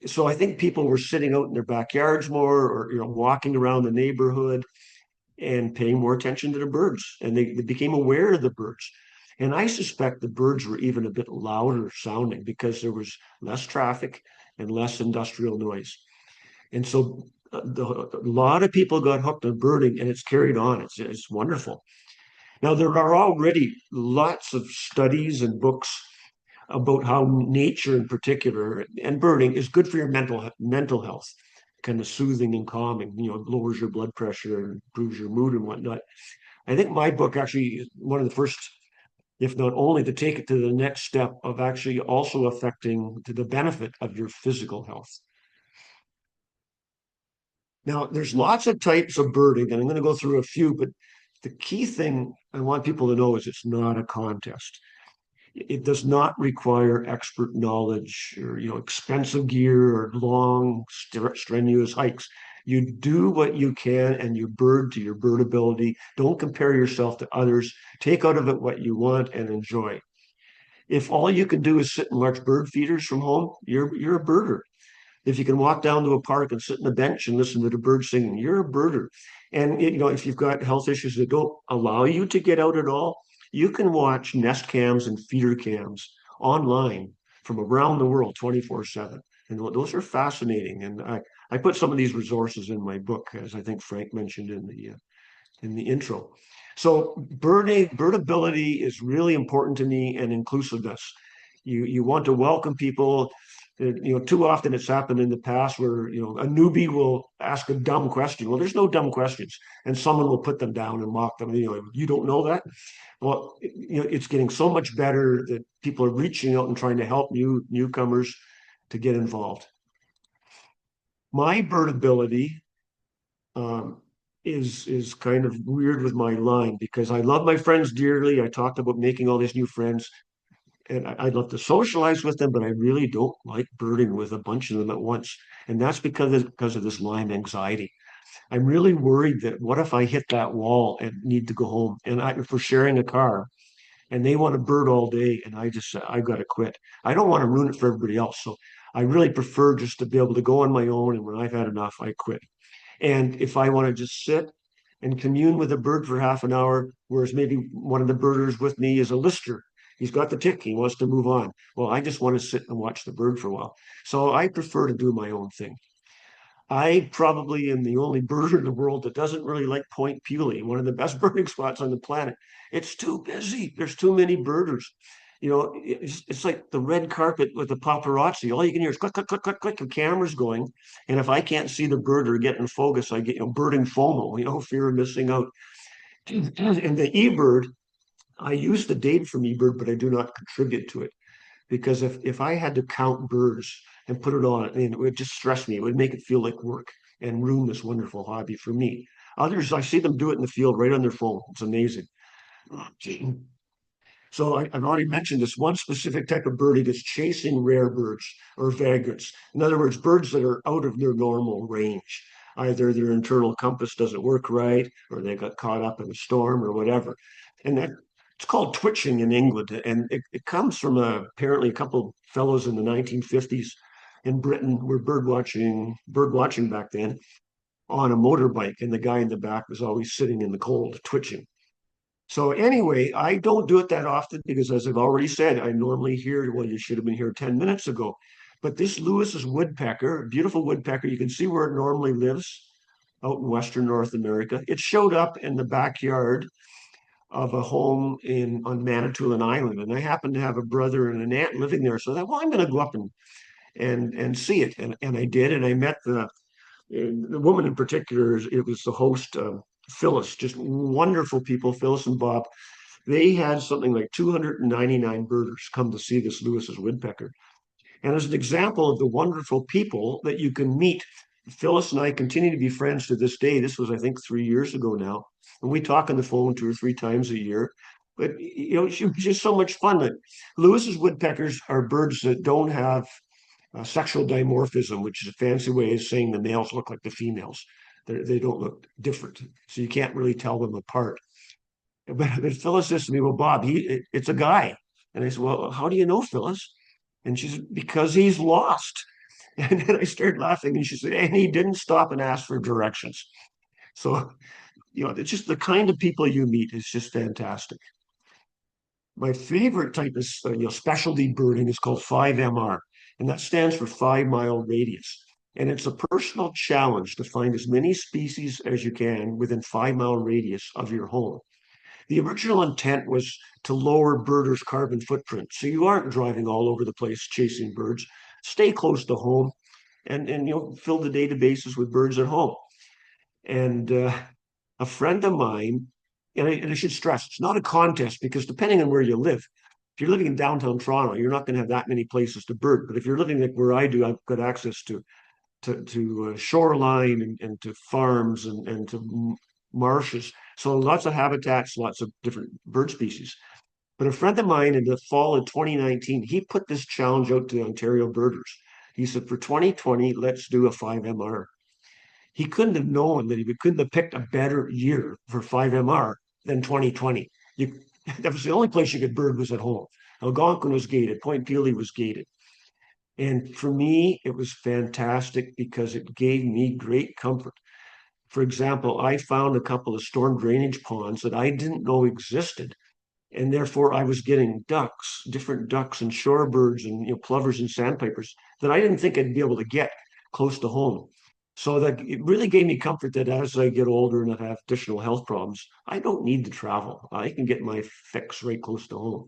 So I think people were sitting out in their backyards more, or walking around the neighborhood and paying more attention to the birds, and they became aware of the birds. And I suspect the birds were even a bit louder sounding because there was less traffic and less industrial noise. And so a lot of people got hooked on birding, and it's carried on. It's wonderful. Now, there are already lots of studies and books about how nature in particular and birding is good for your mental health, kind of soothing and calming, lowers your blood pressure and improves your mood and whatnot. I think my book actually is one of the first, if not only, to take it to the next step of actually also affecting to the benefit of your physical health. Now, there's lots of types of birding, and I'm going to go through a few, but the key thing I want people to know is it's not a contest. It does not require expert knowledge or expensive gear or long, strenuous hikes. You do what you can and you bird to your bird ability. Don't compare yourself to others. Take out of it what you want and enjoy. If all you can do is sit and watch bird feeders from home, you're a birder. If you can walk down to a park and sit on a bench and listen to the birds singing, you're a birder. And if you've got health issues that don't allow you to get out at all, you can watch nest cams and feeder cams online from around the world 24/7. And those are fascinating. And I put some of these resources in my book, as I think Frank mentioned in the intro. So birdability is really important to me, and inclusiveness. You want to welcome people. Too often it's happened in the past where a newbie will ask a dumb question. Well, there's no dumb questions, and someone will put them down and mock them. You don't know that. Well, it's getting so much better that people are reaching out and trying to help newcomers to get involved. My birdability um, is kind of weird with my line because I love my friends dearly. I talked about making all these new friends, and I'd love to socialize with them, but I really don't like birding with a bunch of them at once. And that's because of this Lyme anxiety. I'm really worried that what if I hit that wall and need to go home and for sharing a car and they want to bird all day and I've got to quit. I don't want to ruin it for everybody else. So I really prefer just to be able to go on my own. And when I've had enough, I quit. And if I want to just sit and commune with a bird for half an hour, whereas maybe one of the birders with me is a lister. He's got the tick. He wants to move on. Well, I just want to sit and watch the bird for a while. So I prefer to do my own thing. I probably am the only birder in the world that doesn't really like Point Pewley, one of the best birding spots on the planet. It's too busy. There's too many birders. It's like the red carpet with the paparazzi. All you can hear is click, click, click, click, click. The camera's going, and if I can't see the bird or get in focus, I get birding FOMO. Fear of missing out. And the eBird, I use the data from eBird, but I do not contribute to it because if I had to count birds and put it on, it would just stress me. It would make it feel like work and ruin this wonderful hobby for me. Others, I see them do it in the field right on their phone. It's amazing. So I've already mentioned this one specific type of birdie that's chasing rare birds or vagrants. In other words, birds that are out of their normal range. Either their internal compass doesn't work right, or they got caught up in a storm or whatever. And that it's called twitching in England. And it comes from apparently a couple of fellows in the 1950s in Britain were bird watching back then on a motorbike. And the guy in the back was always sitting in the cold, twitching. So anyway, I don't do it that often because, as I've already said, I normally hear, well, you should have been here 10 minutes ago. But this Lewis's woodpecker, a beautiful woodpecker, you can see where it normally lives out in Western North America. It showed up in the backyard of a home on Manitoulin Island. And I happened to have a brother and an aunt living there. So I thought, well, I'm going to go up and see it. And I did. And I met the woman in particular. It was the host, Phyllis, just wonderful people, Phyllis and Bob. They had something like 299 birders come to see this Lewis's woodpecker. And as an example of the wonderful people that you can meet, Phyllis and I continue to be friends to this day. This was, I think, 3 years ago now. And we talk on the phone 2 or 3 times a year. But, it's just so much fun. That Lewis's woodpeckers are birds that don't have sexual dimorphism, which is a fancy way of saying the males look like the females. They don't look different. So you can't really tell them apart. But Phyllis says to me, well, Bob, it's a guy. And I said, well, how do you know, Phyllis? And she said, because he's lost. And then I started laughing and she said, and he didn't stop and ask for directions. So, it's just the kind of people you meet is just fantastic. My favorite type of specialty birding is called 5MR, and that stands for 5 mile radius. And it's a personal challenge to find as many species as you can within 5 mile radius of your home. The original intent was to lower birders' carbon footprint. So you aren't driving all over the place chasing birds. Stay close to home and fill the databases with birds at home. And a friend of mine, and I should stress, it's not a contest because depending on where you live, if you're living in downtown Toronto, you're not going to have that many places to bird. But if you're living like where I do, I've got access to shoreline and to farms and to marshes. So lots of habitats, lots of different bird species. But a friend of mine in the fall of 2019, he put this challenge out to Ontario birders. He said, for 2020, let's do a 5MR. He couldn't have known that he couldn't have picked a better year for 5MR than 2020. That was the only place you could bird was at home. Algonquin was gated, Point Pelee was gated. And for me, it was fantastic because it gave me great comfort. For example, I found a couple of storm drainage ponds that I didn't know existed. And therefore, I was getting ducks, different ducks and shorebirds and plovers and sandpipers that I didn't think I'd be able to get close to home. So that it really gave me comfort that as I get older and I have additional health problems, I don't need to travel. I can get my fix right close to home.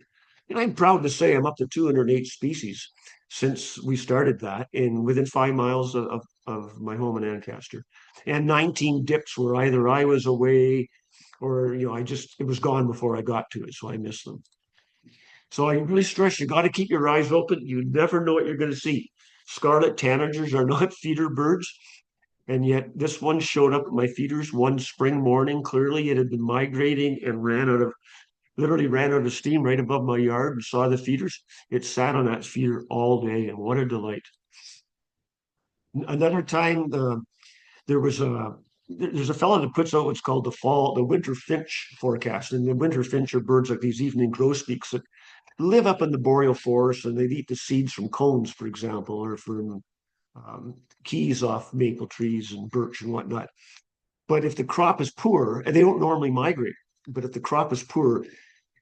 And I'm proud to say I'm up to 208 species since we started that in within 5 miles of my home in Ancaster. And 19 dips where either I was away or it was gone before I got to it, so I missed them. So I really stress you got to keep your eyes open. You never know what you're going to see. Scarlet tanagers are not feeder birds, and yet this one showed up at my feeders one spring morning. Clearly, it had been migrating and literally ran out of steam right above my yard and saw the feeders. It sat on that feeder all day, and what a delight. Another time, there was a there's a fellow that puts out what's called the winter finch forecast. And the winter finch are birds like these evening grosbeaks that live up in the boreal forest, and they'd eat the seeds from cones, for example, or from keys off maple trees and birch and whatnot. But if the crop is poor, and they don't normally migrate, but if the crop is poor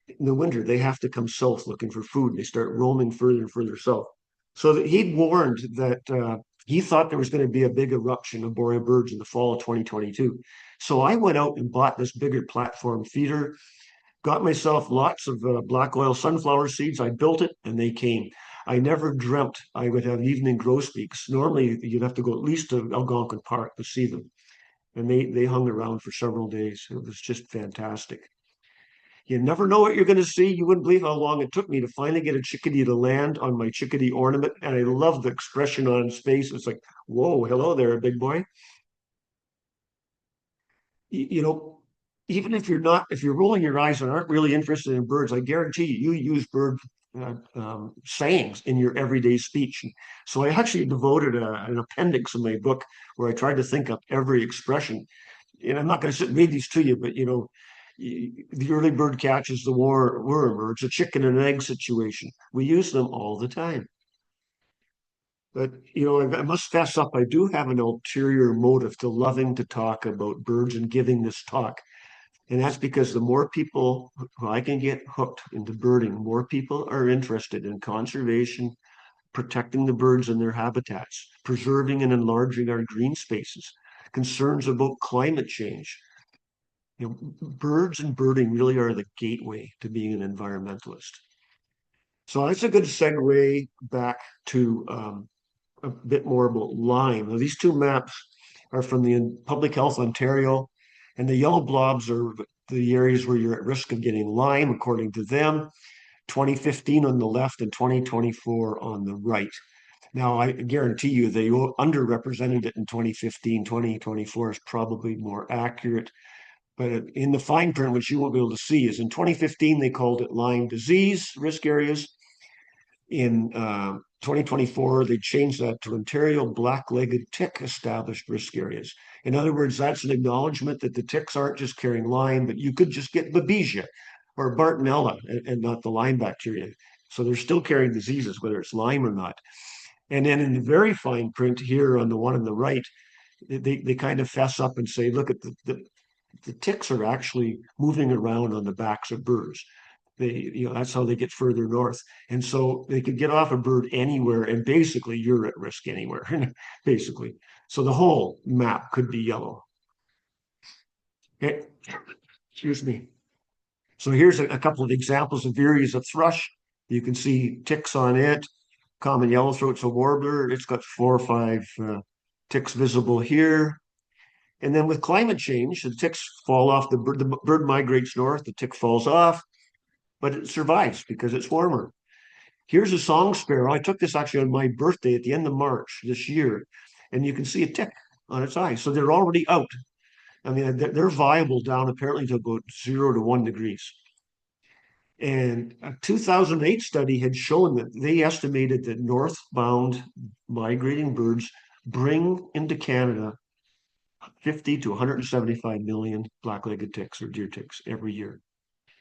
in the winter, they have to come south looking for food. They start roaming further and further south. So that he'd warned that he thought there was going to be a big eruption of boreal birds in the fall of 2022. So I went out and bought this bigger platform feeder, got myself lots of black oil sunflower seeds. I built it and they came. I never dreamt I would have evening grosbeaks. Normally, you'd have to go at least to Algonquin Park to see them. And they hung around for several days. It was just fantastic. You never know what you're going to see. You wouldn't believe how long it took me to finally get a chickadee to land on my chickadee ornament. And I love the expression on his face. It's like, whoa, hello there, big boy. You know, even if you're rolling your eyes and aren't really interested in birds, I guarantee you use bird sayings in your everyday speech. So I actually devoted an appendix in my book where I tried to think up every expression. And I'm not going to sit and read these to you, but the early bird catches the worm, or it's a chicken and egg situation. We use them all the time. But I must fess up, I do have an ulterior motive to loving to talk about birds and giving this talk. And that's because the more people who I can get hooked into birding, more people are interested in conservation, protecting the birds and their habitats, preserving and enlarging our green spaces, concerns about climate change. Birds and birding really are the gateway to being an environmentalist. So that's a good segue back to a bit more about Lyme. Now, these two maps are from the Public Health Ontario, and the yellow blobs are the areas where you're at risk of getting Lyme, according to them. 2015 on the left and 2024 on the right. Now, I guarantee you they underrepresented it in 2015. 2024 is probably more accurate. But in the fine print, which you won't be able to see, is in 2015, they called it Lyme disease risk areas. In 2024, they changed that to Ontario black-legged tick established risk areas. In other words, that's an acknowledgement that the ticks aren't just carrying Lyme, but you could just get Babesia or Bartonella and not the Lyme bacteria. So they're still carrying diseases, whether it's Lyme or not. And then in the very fine print here on the one on the right, they kind of fess up and say, look at the ticks are actually moving around on the backs of birds. That's how they get further north. And so they could get off a bird anywhere, and basically you're at risk anywhere, basically. So the whole map could be yellow. Okay. Excuse me. So here's a couple of examples of Vire's a thrush. You can see ticks on it. Common yellowthroat's a warbler. It's got 4 or 5 ticks visible here. And then with climate change, the ticks fall off. The bird migrates north, the tick falls off, but it survives because it's warmer. Here's a song sparrow. I took this actually on my birthday at the end of March this year, and you can see a tick on its eye. So they're already out. I mean, they're viable down apparently to about 0 to 1 degrees. And a 2008 study had shown that they estimated that northbound migrating birds bring into Canada 50 to 175 million black-legged ticks or deer ticks every year.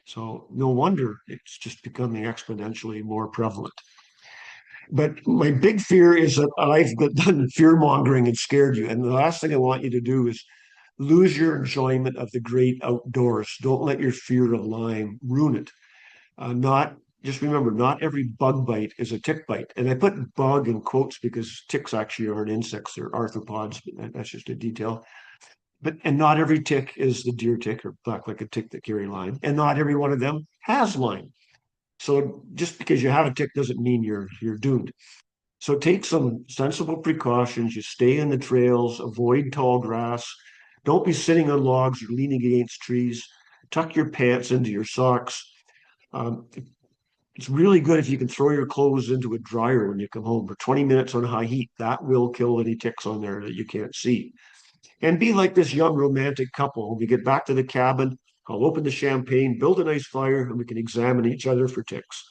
So no wonder it's just becoming exponentially more prevalent. But my big fear is that I've done fear mongering and scared you. And the last thing I want you to do is lose your enjoyment of the great outdoors. Don't let your fear of Lyme ruin it. Not just remember, not every bug bite is a tick bite. And I put bug in quotes because ticks actually aren't insects, they're arthropods, but that's just a detail. And not every tick is the deer tick or black-legged tick that carry Lyme, and not every one of them has Lyme. So just because you have a tick doesn't mean you're doomed. So take some sensible precautions. You stay in the trails, avoid tall grass. Don't be sitting on logs or leaning against trees. Tuck your pants into your socks. Um, it's really good if you can throw your clothes into a dryer when you come home for 20 minutes on high heat. That will kill any ticks on there that you can't see. And be like this young romantic couple. When we get back to the cabin, I'll open the champagne, build a nice fire, and we can examine each other for ticks.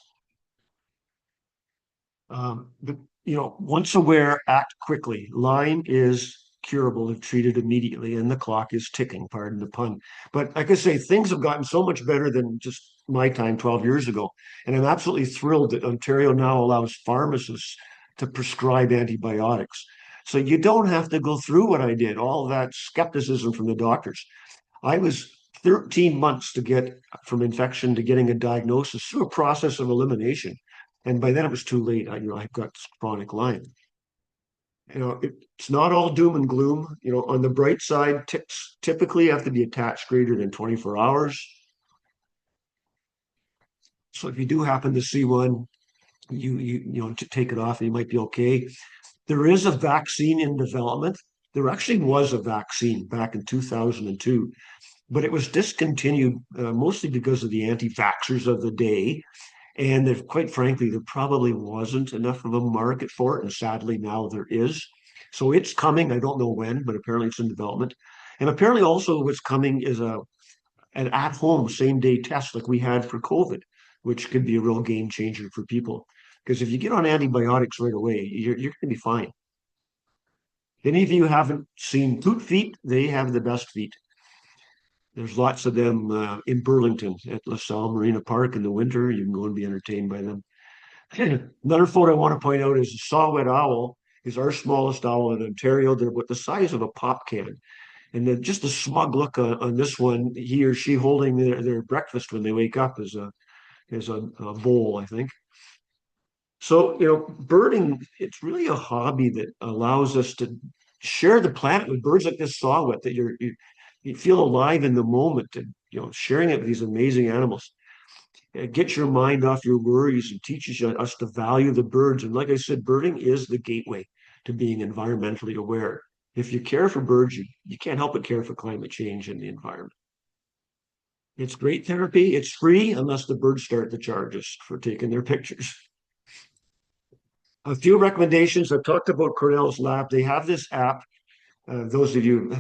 But once aware, act quickly. Lyme is curable if treated immediately, and the clock is ticking, pardon the pun. But like I say, things have gotten so much better than just my time 12 years ago. And I'm absolutely thrilled that Ontario now allows pharmacists to prescribe antibiotics. So you don't have to go through what I did, all that skepticism from the doctors. I was 13 months to get from infection to getting a diagnosis through a process of elimination. And by then it was too late. I've got chronic Lyme. It's not all doom and gloom. On the bright side, ticks typically have to be attached greater than 24 hours. So if you do happen to see one, to take it off, and you might be okay. There is a vaccine in development. There actually was a vaccine back in 2002, but it was discontinued mostly because of the anti-vaxxers of the day. And there, quite frankly, there probably wasn't enough of a market for it. And sadly, now there is. So it's coming. I don't know when, but apparently it's in development. And apparently also what's coming is an at-home same-day test like we had for COVID, which could be a real game changer for people. Because if you get on antibiotics right away, you're going to be fine. If any of you haven't seen Poot Feet, they have the best feet. There's lots of them in Burlington at LaSalle Marina Park in the winter. You can go and be entertained by them. Another photo I want to point out is the saw-whet owl is our smallest owl in Ontario. They're about the size of a pop can. And then just a smug look on this one, he or she holding their breakfast when they wake up is a bowl, I think. So, birding, it's really a hobby that allows us to share the planet with birds like this saw-whet that you feel alive in the moment and, sharing it with these amazing animals. It gets your mind off your worries and teaches us to value the birds. And like I said, birding is the gateway to being environmentally aware. If you care for birds, you can't help but care for climate change and the environment. It's great therapy. It's free unless the birds start to charge us for taking their pictures. A few recommendations. I've talked about Cornell's lab. They have this app. Those of you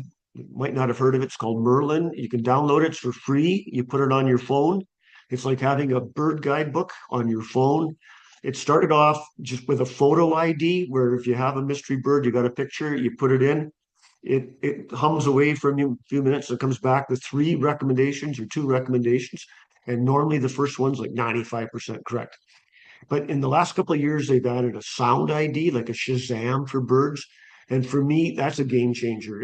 might not have heard of it. It's called Merlin. You can download it. It's for free. You put it on your phone. It's like having a bird guidebook on your phone. It started off just with a photo ID, where if you have a mystery bird, you got a picture, you put it in. It hums away for a few minutes and comes back with 3 recommendations or 2 recommendations. And normally the first one's like 95% correct. But in the last couple of years, they've added a sound ID, like a Shazam for birds. And for me, that's a game changer.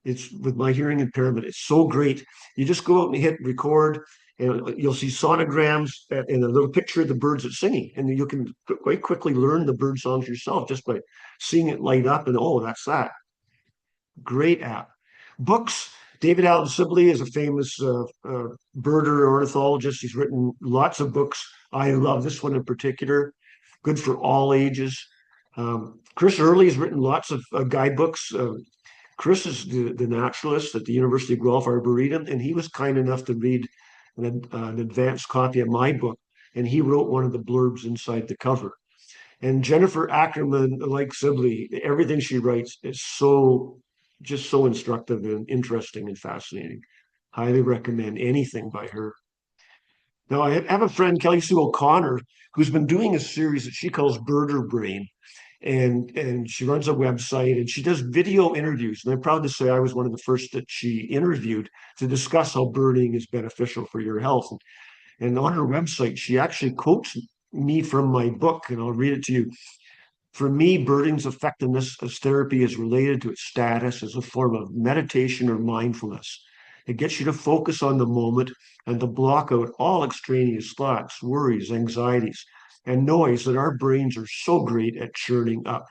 It's with my hearing impairment, it's so great. You just go out and hit record, and you'll see sonograms and a little picture of the birds that's singing. And you can quite quickly learn the bird songs yourself just by seeing it light up and, oh, that's that. Great app. Books David Allen Sibley is a famous birder ornithologist. He's written lots of books. I love this one in particular, good for all ages. Chris Earley has written lots of guidebooks. Chris is the naturalist at the University of Guelph Arboretum, and he was kind enough to read an advanced copy of my book, and he wrote one of the blurbs inside the cover. And Jennifer Ackerman, like Sibley, everything she writes is just so instructive and interesting and fascinating. Highly recommend anything by her. Now, I have a friend, Kelly Sue O'Connor, who's been doing a series that she calls Birder Brain. And she runs a website and she does video interviews. And I'm proud to say I was one of the first that she interviewed to discuss how birding is beneficial for your health. And on her website, she actually quotes me from my book, and I'll read it to you. For me, birding's effectiveness as therapy is related to its status as a form of meditation or mindfulness. It gets you to focus on the moment and to block out all extraneous thoughts, worries, anxieties, and noise that our brains are so great at churning up.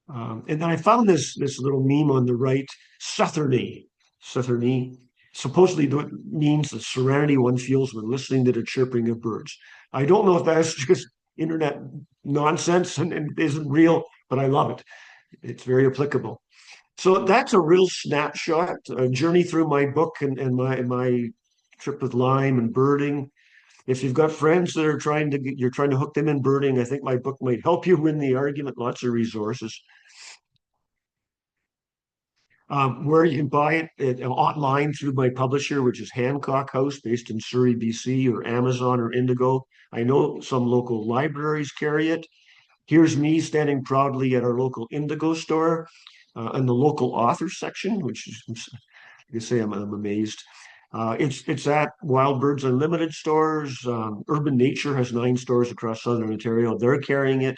And then I found this little meme on the right, Southerny. Southerny supposedly means the serenity one feels when listening to the chirping of birds. I don't know if that's just internet nonsense and isn't real, but I love it. It's very applicable. So that's a real snapshot, a journey through my book and my trip with Lyme and birding. If you've got friends that are you're trying to hook them in birding, I think my book might help you win the argument. Lots of resources. Where you can buy it online through my publisher, which is Hancock House, based in Surrey, BC, or Amazon or Indigo. I know some local libraries carry it. Here's me standing proudly at our local Indigo store in the local author section, which is, you say I'm amazed. It's at Wild Birds Unlimited stores. Urban Nature has 9 stores across Southern Ontario. They're carrying it.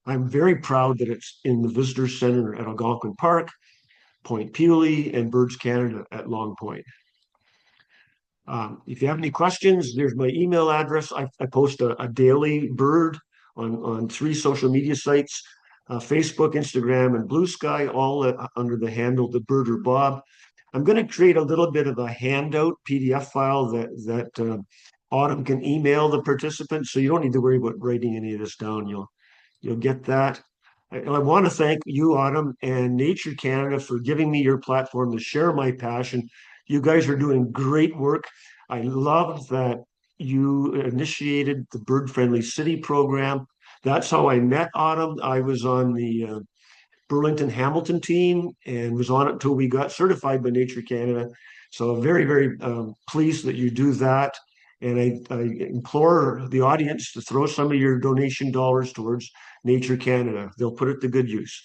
I'm very proud that it's in the Visitor Center at Algonquin Park, Point Pelee, and Birds Canada at Long Point. If you have any questions, there's my email address. I post a daily bird on 3 social media sites, Facebook, Instagram, and Blue Sky, all under the handle The Birder Bob. I'm going to create a little bit of a handout PDF file that Autumn can email the participants, so you don't need to worry about writing any of this down. You'll get that. I want to thank you, Autumn, and Nature Canada for giving me your platform to share my passion. You guys are doing great work. I love that you initiated the Bird Friendly City program. That's how I met Autumn. I was on the Burlington Hamilton team and was on it until we got certified by Nature Canada. So very, very pleased that you do that. And I implore the audience to throw some of your donation dollars towards Nature Canada. They'll put it to good use.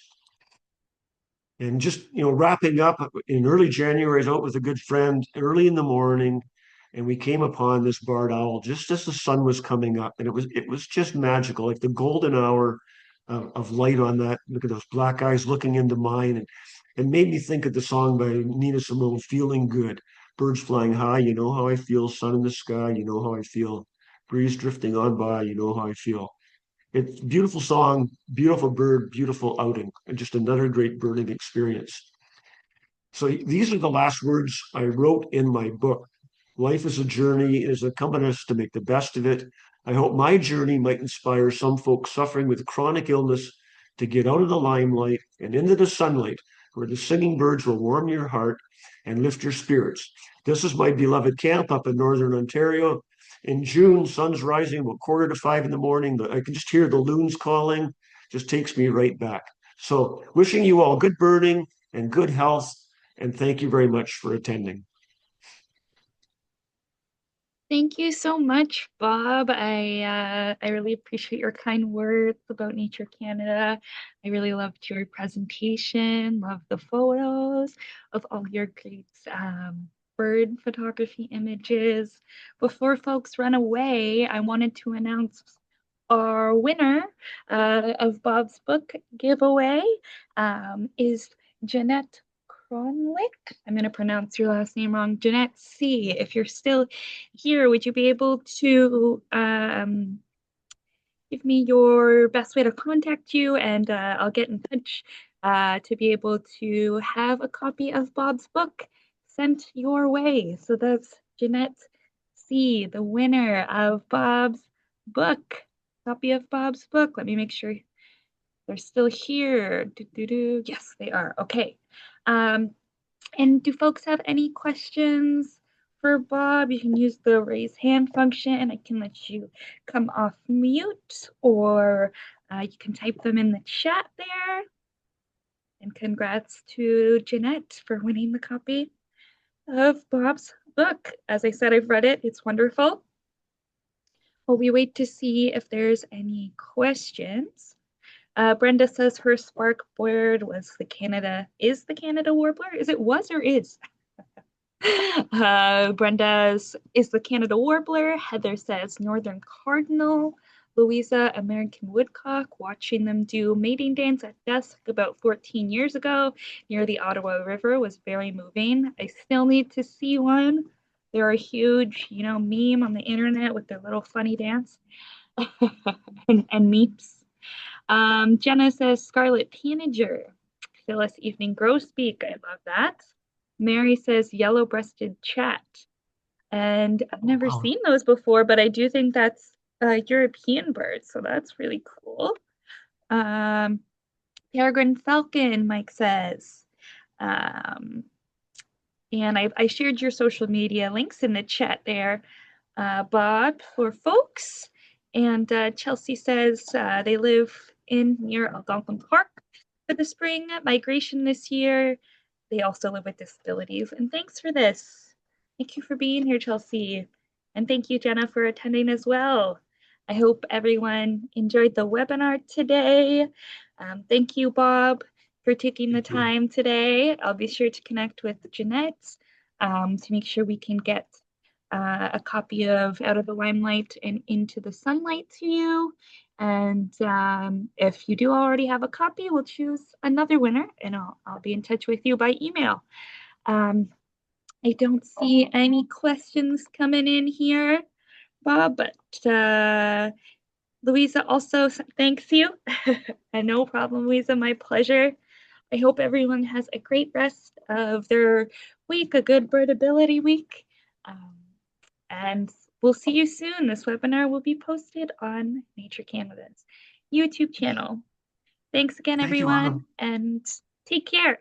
And just, wrapping up in early January, I was out with a good friend early in the morning, and we came upon this barred owl just as the sun was coming up, and it was just magical, like the golden hour of light on that. Look at those black eyes looking into mine, and made me think of the song by Nina Simone, "Feeling Good." Birds flying high, you know how I feel. Sun in the sky, you know how I feel. Breeze drifting on by, you know how I feel. It's a beautiful song, beautiful bird, beautiful outing, and just another great birding experience. So these are the last words I wrote in my book. Life is a journey. It is incumbent on us to make the best of it. I hope my journey might inspire some folks suffering with chronic illness to get out of the limelight and into the sunlight, where the singing birds will warm your heart and lift your spirits. This is my beloved camp up in Northern Ontario. In June, sun's rising about 4:45 in the morning, but I can just hear the loons calling. Just takes me right back. So wishing you all good birding and good health, and thank you very much for attending. Thank you so much, Bob. I really appreciate your kind words about Nature Canada. I really loved your presentation, loved the photos of all your great bird photography images. Before folks run away, I wanted to announce our winner of Bob's book giveaway is Jeanette Kronlick. I'm going to pronounce your last name wrong. Jeanette C. If you're still here, would you be able to give me your best way to contact you, and I'll get in touch to be able to have a copy of Bob's book sent your way. So that's Jeanette C., the winner of Bob's book, copy of Bob's book. Let me make sure they're still here. Yes, they are. Okay. Um, and do folks have any questions for Bob? You can use the raise hand function. I can let you come off mute, or you can type them in the chat there. And congrats to Jeanette for winning the copy of Bob's book. As I said, I've read it. It's wonderful. While we wait to see if there's any questions. Brenda says her spark bird was is the Canada warbler? Is it was or is? Brenda's is the Canada warbler. Heather says northern cardinal. Louisa, American woodcock, watching them do mating dance at dusk about 14 years ago near the Ottawa River was very moving. I still need to see one. They're a huge, meme on the internet with their little funny dance and meeps. Jenna says Scarlet Tanager. Phyllis Evening Grosbeak. I love that. Mary says yellow breasted chat. And I've Oh, never wow. seen those before, but I do think that's a European bird. So that's really cool. Um, Peregrine Falcon, Mike says. Um, and I shared your social media links in the chat there, Bob, for folks. And Chelsea says they live in near Algonquin Park for the spring migration this year. They also live with disabilities. And thanks for this. Thank you for being here, Chelsea. And thank you, Jenna, for attending as well. I hope everyone enjoyed the webinar today. Thank you, Bob, for taking the Thank you. time today. I'll be sure to connect with Jeanette to make sure we can get a copy of Out of the Lyme Light and Into the Sunlight to you. And if you do already have a copy, we'll choose another winner and I'll be in touch with you by email. Um, I don't see any questions coming in here, Bob, but Louisa also thanks you. And no problem, Louisa, my pleasure. I hope everyone has a great rest of their week, a good birdability week. Um, and we'll see you soon. This webinar will be posted on Nature Canada's YouTube channel. Thanks again, Thank you, everyone, Autumn. and take care.